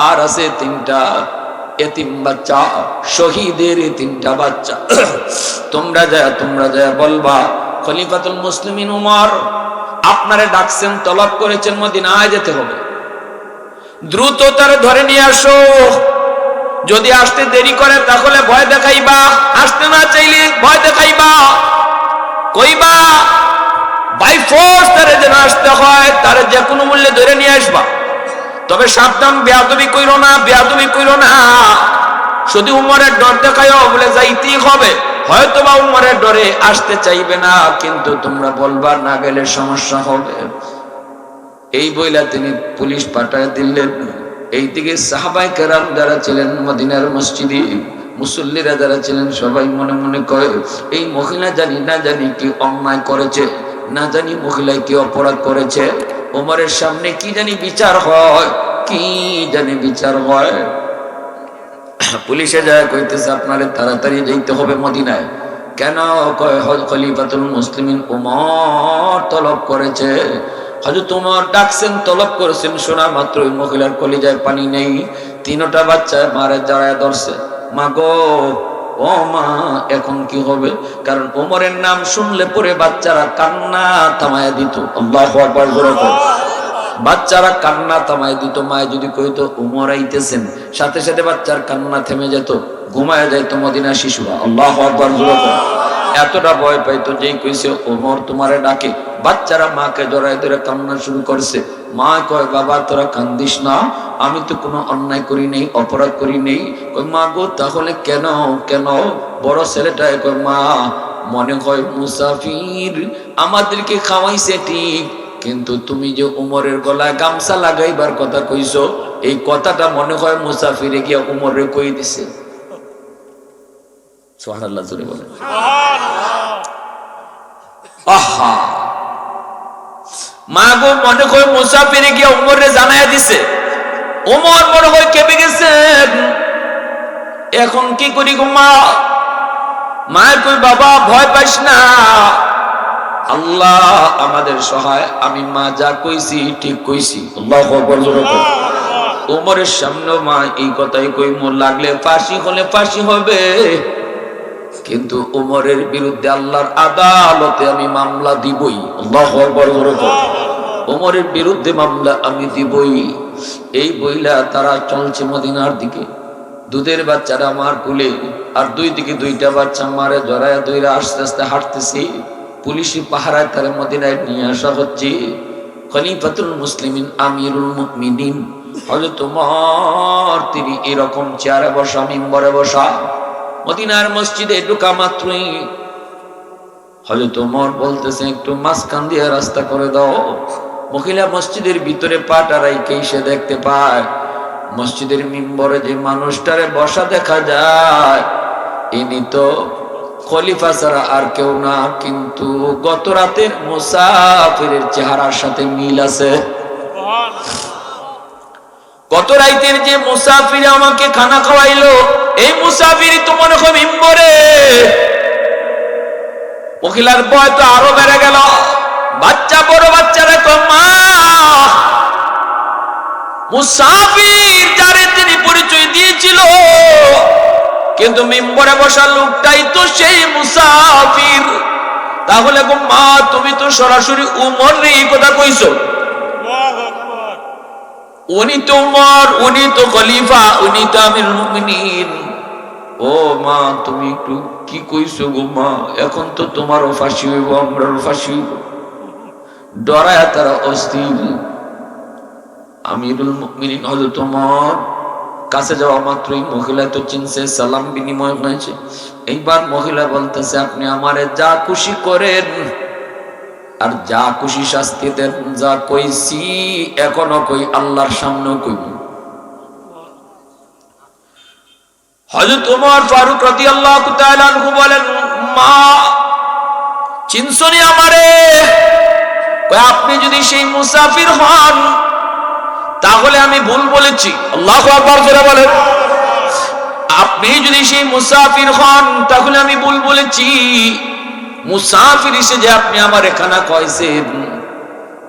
আর আছে তিনটা এতিম বাচ্চা, শহীদের তিনটা বাচ্চা। তোমরা যায় বলবা, খলিফাতুল মুসলিমিন উমর আপনারে ডাকছেন, তলব করেছেন, মদিনায় যেতে হবে, দ্রুত তারে ধরে নিয়ে আসো। যদি আসতে দেরি করে তাহলে ভয় দেখাইবা, আসতে না চাইলে ভয় দেখাইবা, কইবা বাই ফোর্স তারে যেন আসতে হয়, তারে যে কোনো মূল্যে ধরে নিয়ে আসবা। তবে সাবধান, বেয়াদবি কইরো না, বেয়াদবি কইরো না। শুধু উমরের ডর দেখাইও বলে যাইতেই হবে, হয়তো বা উমরের ডরে আসতে চাইবে না, কিন্তু তোমরা বলবা না গেলে সমস্যা হবে। এই বইলা তিনি পুলিশ পাঠায় দিলেন। এইদিকে সাহাবায়ে কেরাম যারা ছিলেন মদিনার মসজিদে, মুসল্লিরা যারা ছিলেন, সবাই মনে মনে কয় এই মহিলা জানি না জানি কি অন্যায় করেছে, না জানি মহিলায় কি অপরাধ করেছে, ওমরের সামনে কি জানি বিচার হয়, কি জানি বিচার হয়। পুলিশে যায় কইতেছে আপনারে তাড়াতাড়ি যাইতে হবে মদিনায়। কেন? কয় খলিফাতুল মুসলিমিন ওমর তলব করেছে। হযরত ওমর ডাকছেন, তলব করেছেন, শোনা মাত্র ওই মহিলার কলিজায় পানি নেই। তিনটা বাচ্চা মারে জড়ায় ধরছে। মা গো, ও মা, এখন কি হবে? কারণ ওমরের নাম শুনলে পরে বাচ্চারা কান্না থামায় দিত। আল্লাহু আকবার জোরে বল। বাচ্চারা কান্না থামায় দিত। মায়ে যদি কইতো ওমর আইতেছেন, সাথে সাথে বাচ্চার কান্না থেমে যেত, ঘুমায় যাইতো মদিনা শিশুরা। আল্লাহু আকবার জোরে বল। এতটা ভয় পাইতো, যেই কইছে ওমর তোমারে ডাকে, বাচ্চারা মাকে জড়ায় ধরে কান্না শুরু করছে। মা কয় বাবা তোরা কান্দিস না, আমি তো কোনো অন্যায় করি নেই, অপরাধ করি নেই। কই মা গো তাহলে কেন কেন? বড় ছেলেটাই কয় মা মনে হয় মুসাফির আমাদেরকে খাওয়াইছে ঠিক, কিন্তু তুমি যে উমরের গলায় গামছা লাগাইবার কথা কইছো, এই কথাটা মনে হয় মুসাফিরে গিয়া উমরে কই দিছে। সুবহানাল্লাহ জোরে বলেন। আহা, মা গো মনে হয় মুসাফিরে গিয়া উমরে জানাইয়া দিছে। উমর মনে হয় কেঁপে গেছেন। এখন কি করি গো মা? মায়ের কই বাবা ভয় পাইস না, আল্লাহ আমাদের সহায়, আমি মা যা কইছি ঠিক কইছি। আল্লাহু আকবার জোরে বল। উমরের সামনে মা এই কথাই কই, মোর লাগলে ফাঁসি হলে ফাঁসি হবে, কিন্তু উমরের বিরুদ্ধে আল্লাহর আদালতে আমি মামলা দিবই। আল্লাহু আকবার জোরে বল। উমরের বিরুদ্ধে মামলা আমি দিবই। এই বইলা তারা চলছে মদিনার দিকে। দুধের বাচ্চারা আমার কুলে, আর দুই দিকে দুইটা বাচ্চা মারে জড়ায় দইরা আস্তে আস্তে হাঁটতেছি। পুলিশি পাহারায় তারা মদিনায় নিয়ে আসা হচ্ছে। খলিফাতুল মুসলিমিন আমিরুল মুমিনিন হযরত ওমর তিনি এরকম চেয়ারে বসা, মিম্বরে বসা। মদিনার মসজিদে ঢোকা মাত্রই হযরত ওমর বলতেছে একটু মাঝখান দিয়ে রাস্তা করে দাও। মহিলা মসজিদের ভিতরে পাটা রাইখে সে দেখতে পায় মসজিদের মিম্বরে যে মানুষটারে বসা দেখা যায়, ইনি তো খলিফা ছাড়া আর কেউ না, কিন্তু গত রাতের মুসাফিরের চেহারার সাথে মিল আছে। গত রাতের যে মুসাফির আমাকে খানা খাওয়াইলো, এই মুসাফির তো মনে হয় মিম্বরে। মহিলার ভয় তো আরো বেড়ে গেল। বাচ্চা বড় বাচ্চারা কম, মা মুসাফির যারে তিনি পরিচয় দিয়েছিল, কিন্তু মিম্বরে বসা লোকটাই তো সেই মুসাফির। তাহলে গো মা তুমি তো সরাসরি উমর রে এই কথা কইছো। উনি তো উমর, উনি তো খলিফা, উনি তো আমিরুল মুমিনিন। ও মা তুমি একটু কি কইছো গো মা? এখন তো তোমারও ফাঁসি হইব, আমরাও ফাঁসি হইব। ডরায়া তারা অস্থির। আমিরুল মুমিনিন হযরত ওমর কাছে যাওয়া মাত্রই মহিলা তো চিনছে, সালাম বিনিময় হয়েছে। এইবার মহিলা বলতেছে আপনি আমারে যা খুশি করেন, আর যা খুশি শাস্তি দেন, যা কইছি এখনো কই, আল্লাহর সামনেও কইব। হযরত ওমর ফারুক রাদিয়াল্লাহু তাআলা আনহু বলেন মা চিনছনি আমারে? কই আপনি যদি সেই মুসাফির হন তাহলে আমি ভুল বলেছি। আল্লাহু আকবার জোরে বলেন। আপনি যদি সেই মুসাফির হন তাহলে আমি ভুল বলেছি। মুসাফির এসে যে আপনি আমার এখানে কইছেন,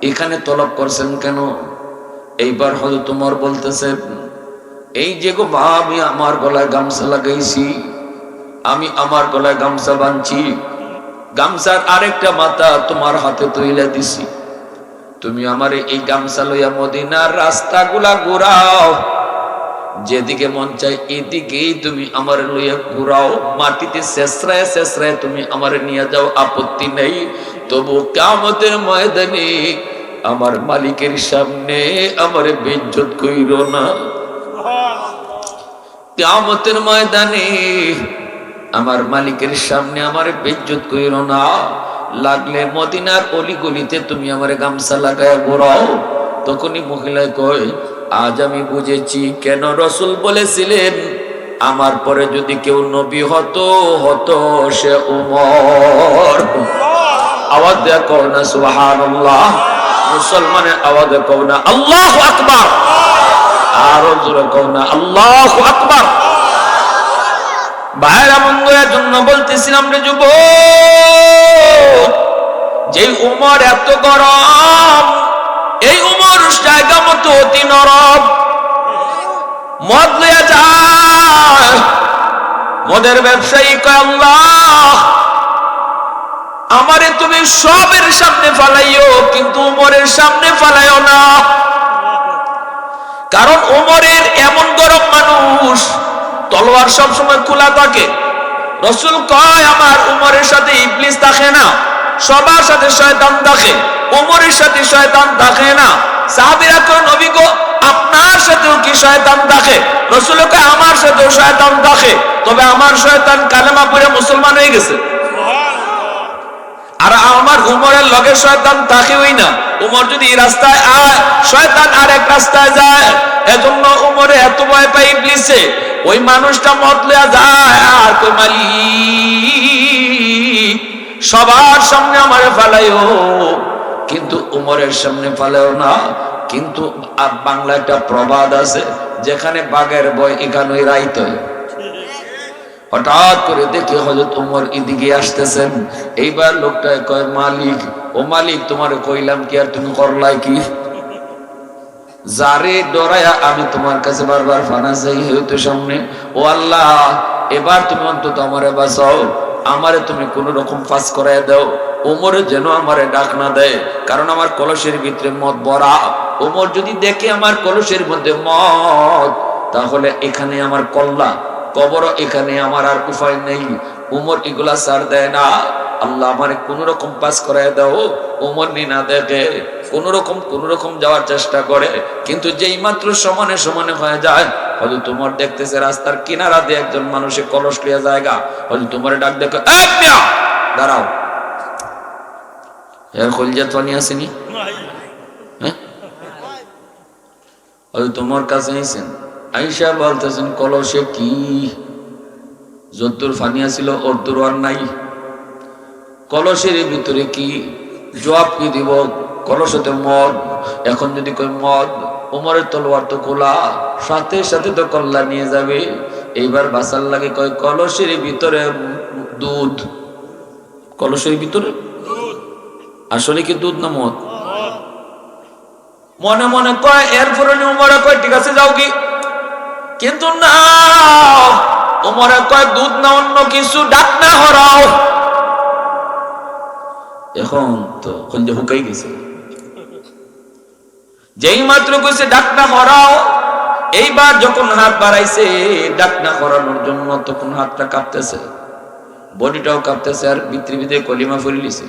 এখানে তলব করছেন কেন? এইবার হযরত ওমর বলতেছেন এই যে গো মা আমি আমার গলায় গামছা লাগাইছি, আমি আমার গলায় গামছা বাঁধছি, গামছার আরেকটা মাথা তোমার হাতে তুইলা দিছি, তুমি আমারে এই গামছা লইয়া মদিনার রাস্তাগুলা ঘুরাও, যেদিকে মন চাই এদিকেই তুমি আমার লইয়া ঘুরাও, মাটিতে শেষরায় শেষরায় তুমি আমারে নিয়ে যাও, আপত্তি নেই। তবু কিয়ামতের ময়দানে আমার মালিকের সামনে আমারে বেইজ্জত কইরো না। কিয়ামতের ময়দানে আমার মালিকের সামনে আমার বেইজ্জত কইরো না, লাগলে মদিনার অলিগলিতে তুমি আমার গামছা লাগায় ঘোরাও। তখনই মহিলায় কয়, আজ আমি বুঝেছি কেন রসুল বলেছিলেন আমার পরে যদি কেউ নবী হতো হতো সে উমর। আওয়াজ দেয়া কও না সুবহানাল্লাহ। মুসলমানের আওয়াজে কও না আল্লাহু আকবার। আরো জোরে কও না আল্লাহু আকবার। ভাইরা বন্ধুদের জন্য বলতেছিলাম রে যুবক, যে উমর এত গরম, এই উমর জায়গা মতো অতি নরম। মদ লইয়া যায়, মদের ব্যবসায়ী কয় আল্লাহ আমারে তুমি সবের সামনে ফালাইও, কিন্তু উমরের সামনে ফালাইও না। কারণ উমরের এমন গরম মানুষ, তলোয়ার সব সময় খোলা থাকে। রসুল কয় আমার উমরের সাথে ইবলিস থাকে না, সবার সাথে শয়তান থাকে, উমরের সাথে শয়তান থাকে না। সাহাবীরা কয় নবী গো আপনার সাথেও কি শয়তান থাকে? রসুল কয় আমার সাথেও শয়তান থাকে, তবে আমার শয়তান কালেমা পড়ে মুসলমান হয়ে গেছে, আর আমার উমরের লগে শয়তান থাকেই না। উমর যদি এই রাস্তায় আয়, শয়তান আরেক রাস্তায় যায়। এজন্য উমরে এত ভয় পায় ইবলিসে। ওই মানুষটা মদ লইয়া যায় আর কই মালিক সবার সামনে আমারে ফালাইও, কিন্তু উমরের সামনে ফালাইও না। কিন্তু বাংলা একটা প্রবাদ আছে, যেখানে বাঘের ভয় এখানেই রাইত হয়। হঠাৎ করে দেখে হযরত ওমর এদিকে আসতেছেন। এইবার লোকটা কয় মালিক, ও মালিক তোমারে কইলাম কি আর তুমি করলাই কি? যারে ডরায়া আমি তোমার কাছে বারবার ফানা চাই হইতো সামনে, ও আল্লাহ এবার তুমি অন্তত আমারে বাঁচাও, আমারে তুমি কোন রকম ফাঁস করায় দাও। ওমরে যেন আমারে ডাক না দেয়, কারণ আমার কলসের ভিতরে মদ ভরা। ওমর যদি দেখে আমার কলসের মধ্যে মদ, তাহলে এখানে আমার কল্লা, কবর এখানে আমার আর উপায় নেই। উমর এগুলা ছাড় দেয় না। আল্লাহ আমারে কোন রকম পাস করায় দাও। উমর নি না দেখে কোন রকম যাওয়ার চেষ্টা করে, কিন্তু যেই মাত্র সমানে সমানে হয়ে যায়, হয়তো তোমার দেখতেছে রাস্তার কিনারা দিয়ে একজন মানুষের কলস লিয়া জায়গা, হয়তো তোমার ডাক দেখো এই মিয়া দাঁড়াও, এর কলজাত পানি আসেনি, হ্যাঁ হয়তো তোমার কাছে আইছেন, আইসা বলতেছেন কলসে কি যদ্দুর ফানিয়া ছিল ওর দূর আর নাই, কলসের ভিতরে কি? জবাব কি দিব? কলসতে মদ। এখন যদি কই মদ, ওমরের তলোয়ার তো খোলা, সাথে সাথে তো কল্লা নিয়ে যাবে। এইবার বাসার লাগে কয় কলসের ভিতরে দুধ। কলসের ভিতরে আসলে কি দুধ না মদ? মনে মনে কয়, এরপরে ওমরে কয় ঠিক আছে যাও কি, কিন্তু না, ওমরে কয় দুধ না অন্য কিছু, ডাক না হরাও। এখন তো কঞ্জে হুকাই গেছে, যেই মাত্র কইছে ডাক না হরাও, এইবার যখন হাত বাড়াইছে ডাক না হরানোর জন্য, তখন হাতটা কাঁপতেছে, বডিটাও কাঁপতেছে, আর ভিতরে ভিতরে কলিমা ফরিলিছে,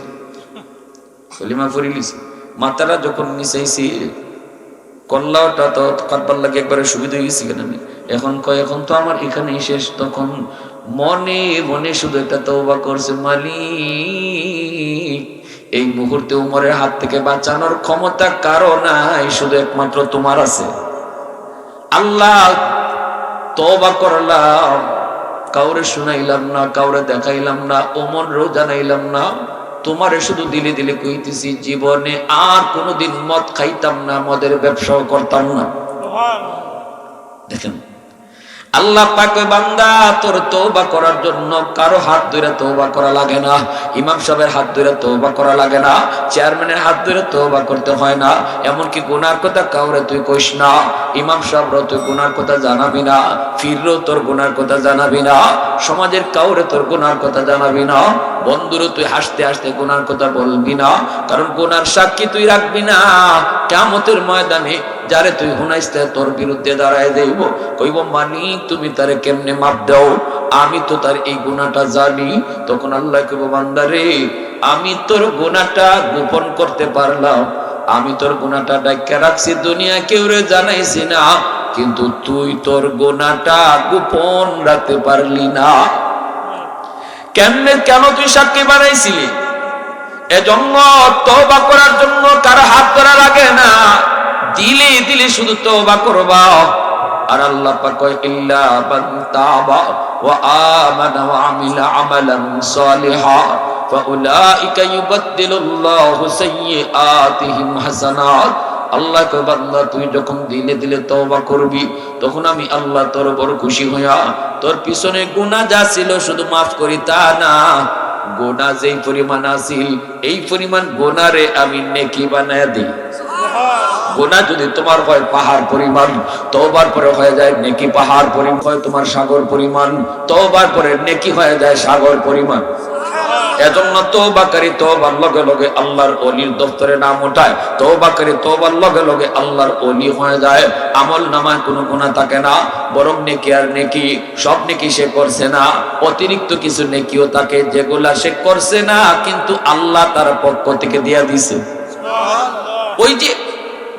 কলিমা ফরিলিছে। মাথাটা যখন নিচাইছি, কল্লাটা তো কাটবার লাগে একবারে সুবিধা হয়ে গেছি কেন। এখন কয় এখন তো আমার এখানেই শেষ। তখন মনে মনে শুধু একটা তওবা করছে, মালিক এই মুহূর্তে উমরের হাত থেকে বাঁচানোর ক্ষমতা কারো নাই, শুধু একমাত্র তোমার আছে। আল্লাহ তওবা করলাম, কাউরে শুনাইলাম না, কাউরে দেখাইলাম না, ওমরও জানাইলাম না, তোমারে শুধু দিলে দিলে কইতেছি, জীবনে আর কোনোদিন মদ খাইতাম না, মদের ব্যবসাও করতাম না। দেখেন আল্লাহ পাক বান্দা তোর তওবা করার জন্য কারো হাত ধরে তওবা করা লাগে না, ইমাম সাহেবের হাত ধরে তওবা করা লাগে না, চেয়ারম্যানের হাত ধরে তওবা করতে হয় না, এমনকি গুনার কথা কাউরে তুই কইস না, ইমাম সাহেবরও তুই গুনার কথা জানাবি না, ফিররও তোর গুনার কথা জানাবি না, সমাজের কাউরে তোর গুনার কথা জানাবি না, বন্ধুরও তুই হাসতে হাসতে গুনার কথা বলবি না, কারণ গুনার সাক্ষী তুই রাখবি না। কিয়ামতের ময়দানে যারে তুই হুনাইস্তে তোর বিরুদ্ধে দাঁড়ায় দেব, কইব মালিক তুমি তারে কেমনে মাপ দাও, আমি তো তার এই গুনাহটা জানি। তখন আল্লাহ কইব বান্দারে আমি তোর গুনাহটা গোপন করতে পারলাম, আমি তোর গুনাহটা ঢাইকা রাখছি, দুনিয়া কেউরে জানাইছি না, কিন্তু তুই তোর গুনাহটা গোপন রাখতে পারলি না। কেন তুই সাক্ষী বানাইছিলি? এজন্য তওবা করার জন্য কার হাত ধরা লাগে না, দিলি শুধু তওবা করবা। আর আল্লাহ পাক কয় ইল্লা মান তাবা ওয়া আমানা ওয়া আমিলা আমালান সালিহা ফাউলাইকা ইউবাদদিলুল্লাহু সাইয়্যাতিহিম হাসানাত। আল্লাহ কয় বান্দা তুই যখন দিলে তওবা করবি, তখন আমি আল্লাহ তোর বড় খুশি হইয়া তোর পিছনে গুনাহ যা ছিল শুধু মাফ করি তা না, গুনাহ যেই পরিমাণ আছিল এই পরিমাণ গুনাহরে আমি নেকি বানায়া দিই। গুনাহ যদি তোমার হয় পাহাড় পরিমাণ, তওবার পরে হয়ে যায় নেকি পাহাড় পরিমাণ, হয় তোমার সাগর পরিমাণ, তওবার পরে নেকি হয়ে যায় সাগর পরিমাণ। এজন্য তওবাকারী তওবার লগে লগে আল্লাহর ওলির দফতরে নাম ওঠায়, তওবাকারী তওবার লগে লগে আল্লাহর ওলি হয়ে যায়। আমল নামায় কোনো গুনাহ থাকে না, বরং নেকি আর নেকি, সব নেকি সে করছে না, অতিরিক্ত কিছু নেকিও থাকে যেগুলা সে করছে না কিন্তু আল্লাহ তার পক্ষ থেকে দিয়া দিছে। ওই যে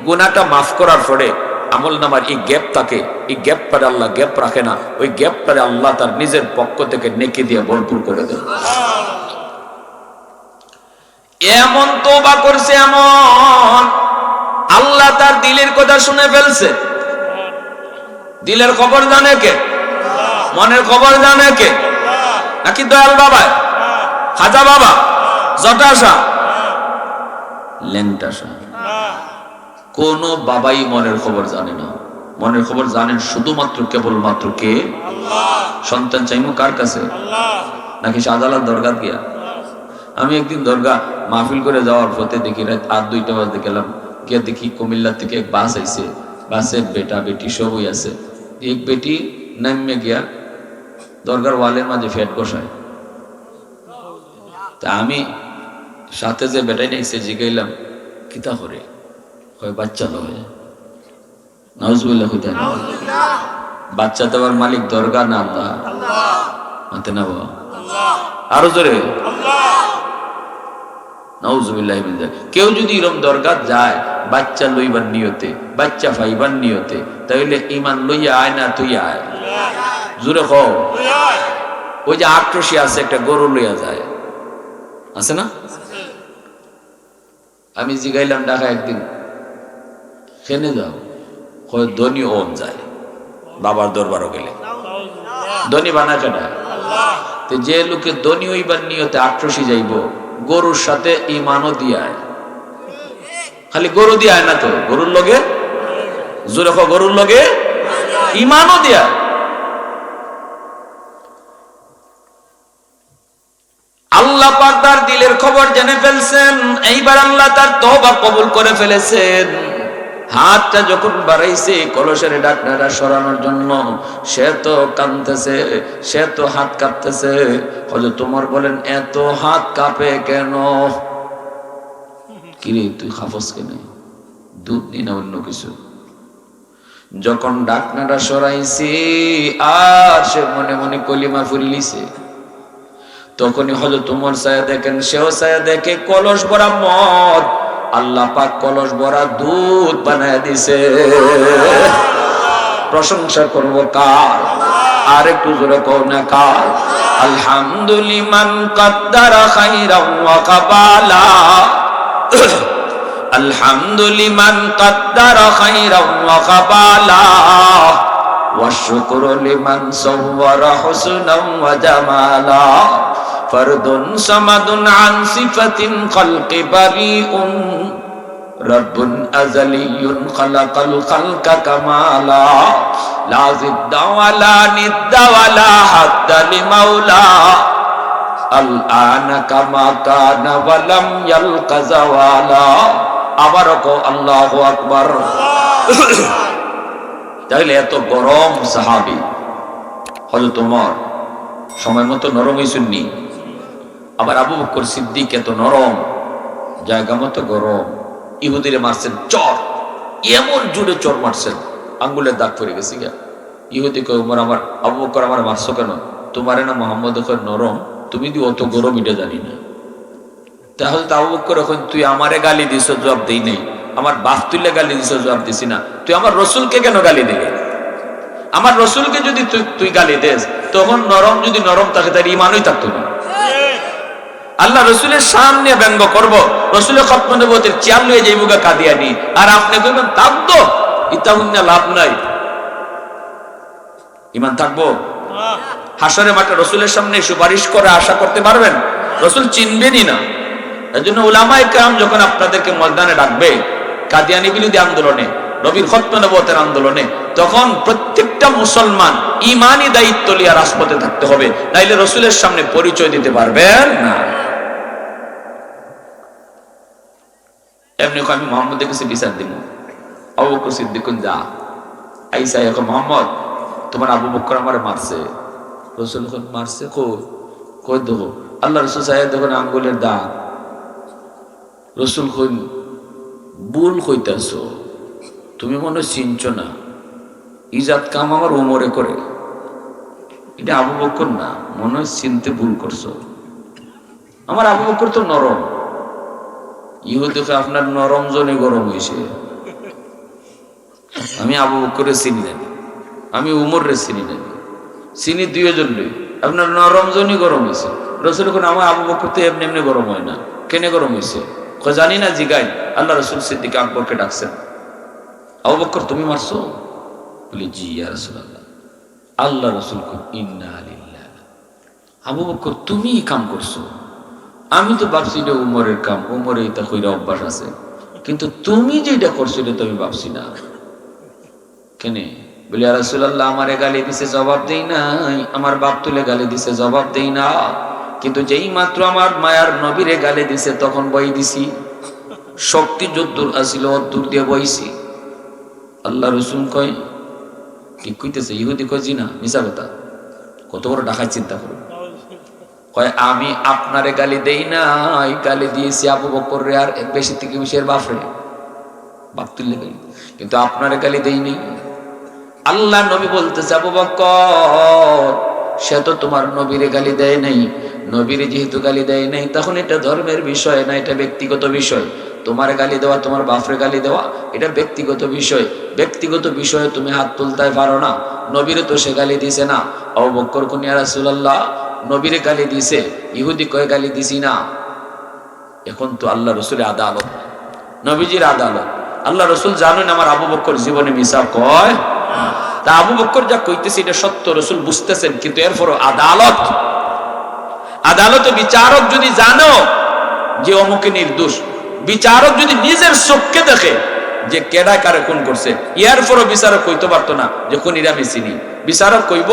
গুনাহটা মাফ করার পরে আমল নামার এই গ্যাপ থাকে, এই গ্যাপটারে আল্লাহ গ্যাপ রাখে না, ওই গ্যাপটারে আল্লাহ তার নিজের পক্ষ থেকে নেকি দিয়ে ভরপুর করে দেয়। এমন তওবা করছে, এমন আল্লাহ তার দিলের কথা শুনে ফেলছে। দিলের খবর জানে কে? মনের খবর জানে কে? নাকি দয়াল বাবা, খাজা বাবা, জটাশা, ল্যাংটাশা? কোন বাবাই মনের খবর জানে না। মনের খবর জানেন শুধুমাত্র কেবলমাত্র কে? আল্লাহ। সন্তান চাইমু কার কাছে? আল্লাহ। নাকি শাহজালাল দরগা গিয়া? আমি একদিন দরগা মাহফিল করে যাওয়ার পথে দেখি রাত 8-2টা বাজে গেলাম, গিয়ে দেখি কুমিল্লা থেকে এক বাস আইছে, বাসে বেটা বেটি সবই আছে। এক বেটি নামে গিয়া দরগার ওয়ালের মাঝে ফ্যাট বসায়। তা আমি সাথে যে বেটাই নাইছে জিগাইলাম কিতা করে, কয় বাচ্চা লয়। নাউজুবিল্লাহ কইতা না, বাচ্চা দেওয়ার মালিক দরগা না আল্লাহ? মাতে না বাবা, আরো জোরে নাউজুবিল্লাহ। কেউ যদি এরকম দরগা যায় বাচ্চা লইবার নিয়তে, বাচ্চা ফাইবার নিয়তে, তাহলে ইমান লইয়া আয় না তুই আয়? জোরে কও। ওই যে আক্রোশী আছে একটা গরু লইয়া যায়, আছে না? আমি জিগাইলাম ঢাকা একদিন, খেনে যাও? কয় ধনী ওন যায়, বাবার দরবারও গেলে ধনী বানা কেনা। যে লোকে ধনী হইবার নিয়তে আক্রোশী যাইব, গরুর সাথে ইমানও দিয়ায়। খালি গরু দিয়ায় না তো, গরুর লগে জোরে কও, গরুর লগে ইমানও দিয়ায়। আল্লাহ পাক তার দিলের খবর জেনে ফেলছেন, এইবার আল্লাহ তার তওবা কবুল করে ফেলেছেন। হাতটা যখন বাড়াইছে কলসের ঢাকনাটা সরানোর জন্য, সে তো কাঁদতেছে, সে তো হাত কাঁপতেছে। হযরত ওমর বলেন এত হাত কাঁপে কেন? কিরে তুই খাফস কেন? দুধ নি না অন্য কিছু? যখন ঢাকনাটা সরাইছি আর সে মনে মনে কলিমা ফুরিলিছে, তখনই হযরত ওমর ছায়া দেখেন, সেও ছায়া দেখে কলস ভরা মদ। আল্লাহ পাক কলস ভরা দুধ বানায় দিছে। প্রশংসা করব কার? আর একটু জোরে কও না কার? আলহামদুলিমান কদ্দারা খাইরাম ওয়া কাবালা, আলহামদুলিমান কদ্দারা খাইরাম ওয়া কাবালা, ওয়া শুকরু লিমান সাওয়ারা হুসনাম ওয়া জামালা, ফরদুন সামাদুন আন সিফাতিন খালকি বারিউন, রব্বুন আযালিয়ুন খালাকাল খালকা কামালা, লা জিদ্দা ওয়ালা নিদ্দা ওয়ালা হাদ্দা লিমাওলা, আল আনা কামা কানা ওয়া লাম ইয়ালকা যাওয়ালা। আবার কও আল্লাহু আকবার। তাহলে এত গরম সাহাবী হযরত ওমর সময় মতো নরম হইছেননি। আবার আবু বকর সিদ্দিক এত নরম, জায়গা মতো গরম। ইহুদিরে মারছেন চর, এমন জোরে চর মারছেন আঙ্গুলের দাগ পড়ে গেছে গিয়া। ইহুদি কয় ওমর আমার, আবু বকর আমার মারছো কেন? তোমারে না মুহাম্মদ কয় নরম, তুমি দি অত গরম এটা জানি না। তাহলে তো আবু বকর এখন তুই আমারে গালি দিছ, জবাব দেই নাই। আমার বাপ তুলে গালি দিছ, জবাব দিছি না। তুই আমার রসুলকে কেন গালি দিলি? আমার রসুলকে যদি তুই গালি দেস, তখন নরম যদি নরম থাকে তার ইমানই থাকতো না। আল্লাহ রসুলের সামনে ব্যঙ্গ করব, রসুলের খতম নবুয়তের চেয়ার লয়ে যাইব গা কাদিয়ানি, আর আপনি কইবেন তাকদো, ইতাহুন্না লাভ নাই। ইমান থাকবো? হাসরে মাঠে রসুলের সামনে সুপারিশ করে আশা করতে পারবেন? রসুল চিনবেনই না। এই জন্য উলামায়ে কেরাম যখন আপনাদেরকে ময়দানে ডাকবে কাদিয়ানি বিরোধী আন্দোলনে, নবীর খতম নবুয়তের আন্দোলনে, তখন প্রত্যেকটা মুসলমান ইমানি দায়িত্ব নিয়ে রাজপথে থাকতে হবে, নাইলে রসুলের সামনে পরিচয় দিতে পারবেন না। এমনি আমি মোহাম্মদের কাছে বিচার দিব, আবু বকর সিদ্দিক যা আইসা এখন মোহাম্মদ তোমার আবু বকর আমারে মারছে। রসুল মারছে? কই দেখো। আল্লাহ রসুল সাহেব দেখুন আঙ্গুলের দাগ। রসুল কই ভুল কইতাছ, তুমি মনে চিনছ না, ইজাত কাম আমার ওমরে করে, এটা আবু বকর না, মনে হয় চিনতে ভুল করছো। আমার আবু বকর তো নরম। ইহুদিকে আপনার নরম জনে গরম হয়েছে। আমি আবু বকরের চিনি না, আমি উমরের চিনি না, চিনি দুইজন লই, আপনার নরম জনই গরম হয়েছে। রসুল এখন আমার আবু বকর তো এমনি এমনি গরম হয় না, কেনে গরম হয়েছে? জানি না, জিগাই। আল্লাহ রসুল সিদ্দিক আকবরকে ডাকছেন, আবু বকর তুমি মারছো? বলি জি ইয়া রাসূলুল্লাহ। আল্লাহ রসুল ইন্না লিল্লাহ। আবু বকর তুমি কাম করছো? আমি তো ভাবছি এটা উমরের কাম, উমরে এটা কইরা অভ্যাস আছে, কিন্তু তুমি যেটা করছো এটা তো আমি ভাবছি না। কেনে? বলি ইয়া রাসূলুল্লাহ আমারে গালি দিছে জবাব দেই নাই, আমার বাপ তুলে গালি দিছে জবাব দেই না, কিন্তু যেই মাত্র আমার মায়ার নবীরে গালি দিছে তখন বই দিছি। শক্তি যদ্দুর আসিল অদ্দুর দিয়ে বইছি। আল্লাহ রসুল কয় ঠিক কইতেছে? ইহুদি কয় জি না, মিছা কথা। কত বড় ডাকাত চিন্তা করুন। কয় আমি আপনারে গালি দেই নাই, গালি দিয়েছি আবু বকর রে, আর বেশি থেকে বেশি এর বাপরে, বাপ তুললে গালি, কিন্তু আপনারে গালি দেই নাই। আল্লাহ নবী বলতেছে আবু বকর সে তো তোমার নবীরে গালি দেয় নাই, নবীরে যেহেতু গালি দেয় নাই তখন এটা ধর্মের বিষয় না, এটা ব্যক্তিগত বিষয়। তোমার গালি দেওয়া, তোমার বাপরে গালি দেওয়া, এটা ব্যক্তিগত বিষয়। ব্যক্তিগত বিষয়ে তুমি হাত তুলতে পারো না। নবীরে তো সে গালি দিছে না। আবু বকর কোন ইয়া রাসূলুল্লাহ নবীরে গালি দিছে, ইহুদি কয় গালি দিছি না। এখন তো আল্লাহ রসুলের আদালত, নবীজির আদালত। আল্লাহ রসুল জানেন আমার আবু বকর জীবনে মিছা কয়, তা আবু বকর যা কইতেছে এটা সত্য, রসুল বুঝতেছেন, কিন্তু এরপরও আদালত, আদালতে বিচারক যদি জানো যে অমুকে নির্দোষ, বিচারক যদি নিজের চোখকে দেখে যে কেডা কারে খুন করছে, এরপরও বিচারক কইতে পারতো না যে খুনিরা আমি চিনি। বিচারক কইব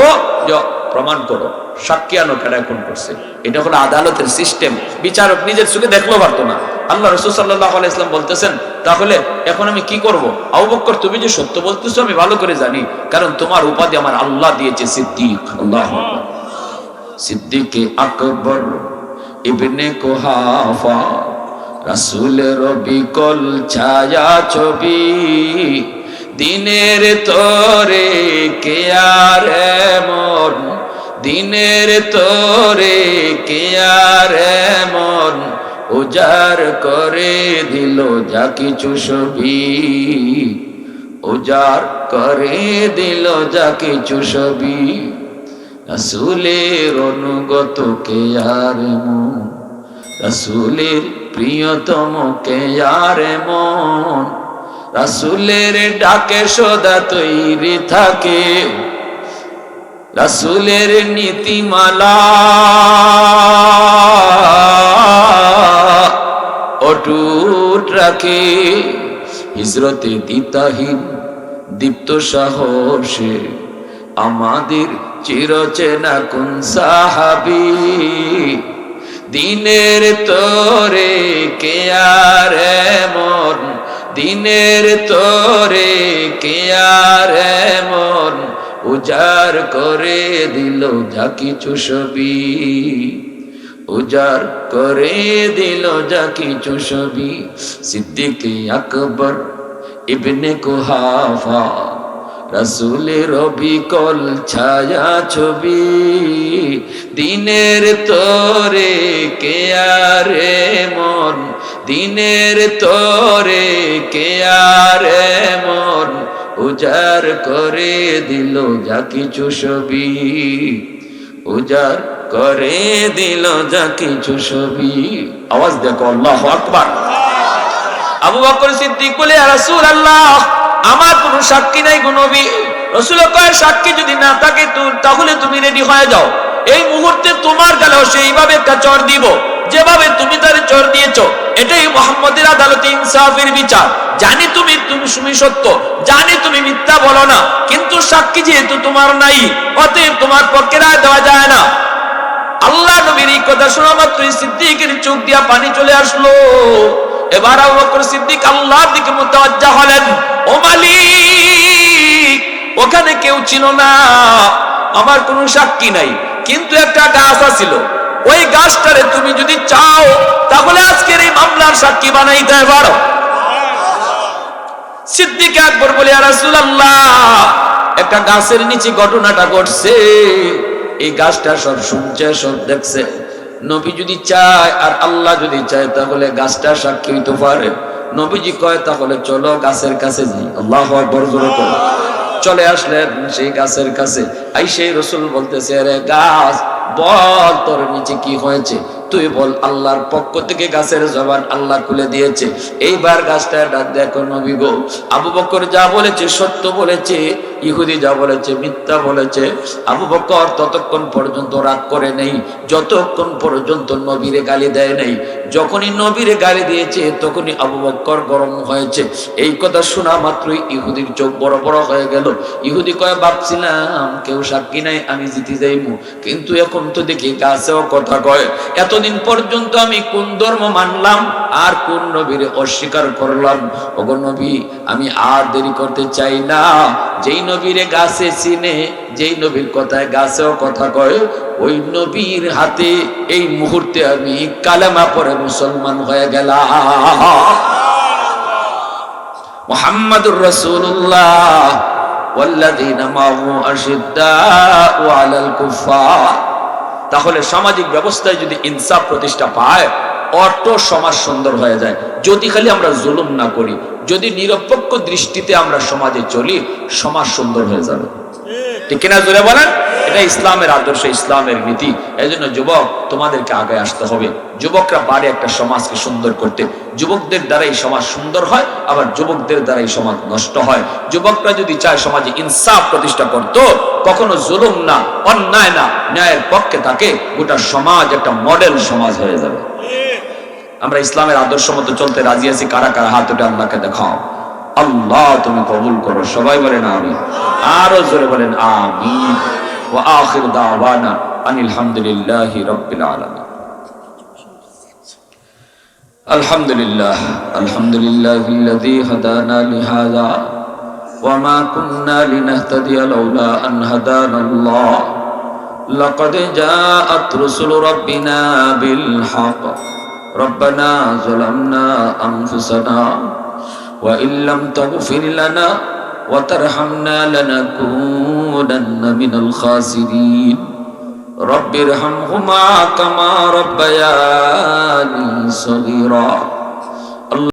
যে প্রমাণ করো, সাক্ষী আনো কেডা খুন করছে। এটা হলো আদালতের সিস্টেম। বিচারক নিজের চোখে দেখলেও পারতো না। আল্লাহ রাসূল সাল্লাল্লাহু আলাইহি ওয়াসাল্লাম বলতেছেন তাহলে এখন আমি কি করব? আবু বকর তুমি যে সত্য বলতেছো আমি ভালো করে জানি, কারণ তোমার উপাধি আমার আল্লাহ দিয়েছে সিদ্দিক। আল্লাহু আকবার। সিদ্দিকে আকবর ইবনে কুহাফা, রাসূলের বিকল ছায়া ছবি, দিনের তরে কে আর এমন, দিনের তরে কে আর এমন, উজার করে দিল যা কিছু সবই, উজার করে দিল যা কিছু সবই। রাসূলের অনুগত কে আর এমন, রাসূলের প্রিয়তম কে আর এমন, রাসূলের ডাকে সদা তৈরি থাকে, রাসূলের নীতিমালা অটুট রাখে, হিজরতে দ্বিতাহীন দীপ্ত সাহসে আমাদের চিরচেনা কোন সাহাবী, দিনের তরে কে আর এমন, দিনের তরে কে আর এমন, উজার করে দিল যা কিছু সবই, উজার করে দিল যা কিছু সবই। সিদ্দিকে আকবর ইবনে কুহাফা, রাসূলের বিকল ছায়া ছবি, দিনের তরে কে আর এমন, দিনের তরে কে আর এমন, উজার করে দিল যা কিছু সবই, উজাড় করে দিল যা কিছু সবই। আওয়াজ দেখো, আল্লাহু আকবার। আবু বকর সিদ্দিক বলে, ইয়া রাসূলুল্লাহ, আমার কোনো সাক্ষী নাই গো নবী। রাসূল কয়, সাক্ষী যদি না থাকে তাহলে তুমি রেডি হয়ে যাও, এই মুহূর্তে তোমার গালেও সেইভাবে একটা চর দিব যেভাবে তুমি তার চর দিয়েছো। এটাই মুহাম্মদের আদালতে ইনসাফের বিচার। জানি তুমি সত্য, জানি তুমি মিথ্যা বলো না, কিন্তু সাক্ষী যেহেতু তোমার নাই, অতএব তোমার পক্ষে রায় দেওয়া যায় না। আল্লাহ নবীর এই কথা শোনা মাত্রই সিদ্দিকের চোখ দিয়া পানি চলে আসলো। এবার আবু বকর সিদ্দিক আল্লাহর দিকে মুতাওয়াজ্জা হলেন, ও মালিক, ওখানে কেউ ছিল না, আমার কোনো সাক্ষী নাই, কিন্তু একটা গাছ ছিল, ওই গাছটারে তুমি যদি চাও তাহলে আজকের এই মামলার সাক্ষী বানাইতে পারো। সিদ্দিক আকবর বলে, ইয়া রাসূলুল্লাহ, একটা গাছের নিচে ঘটনাটা ঘটছে, এই গাছটা সব শুনছে, সব দেখছে। নবী যদি চায় আর আল্লাহ যদি চায় তাহলে গাছটা সাক্ষী হইতে পারে। নবীজি কয়, তাহলে চলো গাছের কাছে যাই। আল্লাহু আকবার জোরে করো। চলে আসলেন সেই গাছের কাছে। আইসে রাসূল বলতেছে, আরে গাছ, বল তোর নিচে কি হয়েছে, তুই বল। আল্লাহর পক্ষ থেকে গাছের জবান আল্লাহ খুলে দিয়েছে। এইবার গাছটা ডাক, দেখো নবী গো, আবু বকর যা বলেছে সত্য বলেছে, ইহুদি যা বলেছে মিথ্যা বলেছে। আবু বকর ততক্ষণ পর্যন্ত রাগ করে নেই যতক্ষণ পর্যন্ত নবীরে গালি দেয় নাই। যখনই নবীরে গালি দিয়েছে তখনই আবু বকর গরম হয়েছে। এই কথা শোনা মাত্রই ইহুদির চোখ বড় বড় হয়ে গেল। ইহুদি কয়, ভাবছিলাম কেউ সাক্ষী নাই, আমি জিতে যাইমু, কিন্তু এখন তো দেখি গাছেও কথা কয়। এতদিন পর্যন্ত আমি কোন ধর্ম মানলাম আর কোন নবীরে অস্বীকার করলাম। ওগো নবী, আমি আর দেরি করতে চাই না। যেই নবীরে গাছে চিনে, যেই নবীর কথায় গাছেও কথা কয়, ওই নবীর হাতে এই মুহূর্তে আমি কালেমা পড়ে মুসলমান হয়ে গেলাম। মুহাম্মাদুর রাসূলুল্লাহ ওয়াল্লাযীনা মাহু আশিদ্দাউ আলাল কুফার। তাহলে সামাজিক ব্যবস্থায় যদি ইনসাফ প্রতিষ্ঠা পায়, অটো সমাজ সুন্দর হয়ে যায়। যদি খালি আমরা জুলুম না করি, যদি নিরপেক্ষ দৃষ্টিতে আমরা সমাজে চলি, সমাজ সুন্দর হয়ে যাবে। ঠিক কিনা জোরে বলেন? এটা ইসলামের আদর্শ, ইসলামের নীতি। এই জন্য যুবক, তোমাদেরকে আগে আসতে হবে। যুবকরা পারে একটা সমাজকে সুন্দর করতে। যুবকদের দ্বারাই সমাজ সুন্দর হয়, আবার যুবকদের দ্বারাই সমাজ নষ্ট হয়। যুবকরা যদি চায় সমাজে ইনসাফ প্রতিষ্ঠা করত, কখনো জুলুম না, অন্যায় না, ন্যায়ের পক্ষে থাকে, গোটা সমাজ একটা মডেল সমাজ হয়ে যাবে। আমরা ইসলামের আদর্শ মতো চলতে রাজি আছি? কারা কারা হাত উঠে আল্লাহকে দেখাও। আল্লাহ তুমি কবুল করো। সবাই বলেন আমিন, আরো জোরে বলেন আমিন। ওয়া আখির দাওয়ানা আনিল হামদুলিল্লাহি রাব্বিল আলামিন। আলহামদুলিল্লাহ, আলহামদুলিল্লাহিল্লাযী হাদানা লিহাযা ওয়া মা কুন্না লিনাহতাদিয়া লাউলা আন হাদানাল্লাহ। লাকাদ জাআত রুসুলু রাব্বিনা বিল হক। রব্বানা যালামনা আনফুসানা ওয়া ইল্লাম তাগফির লানা ওয়া তারহামনা লানাকুনান্না মিনাল খাসিরিন। রব্বিরহামহুমা কামা রাব্বায়ানি সগীরা।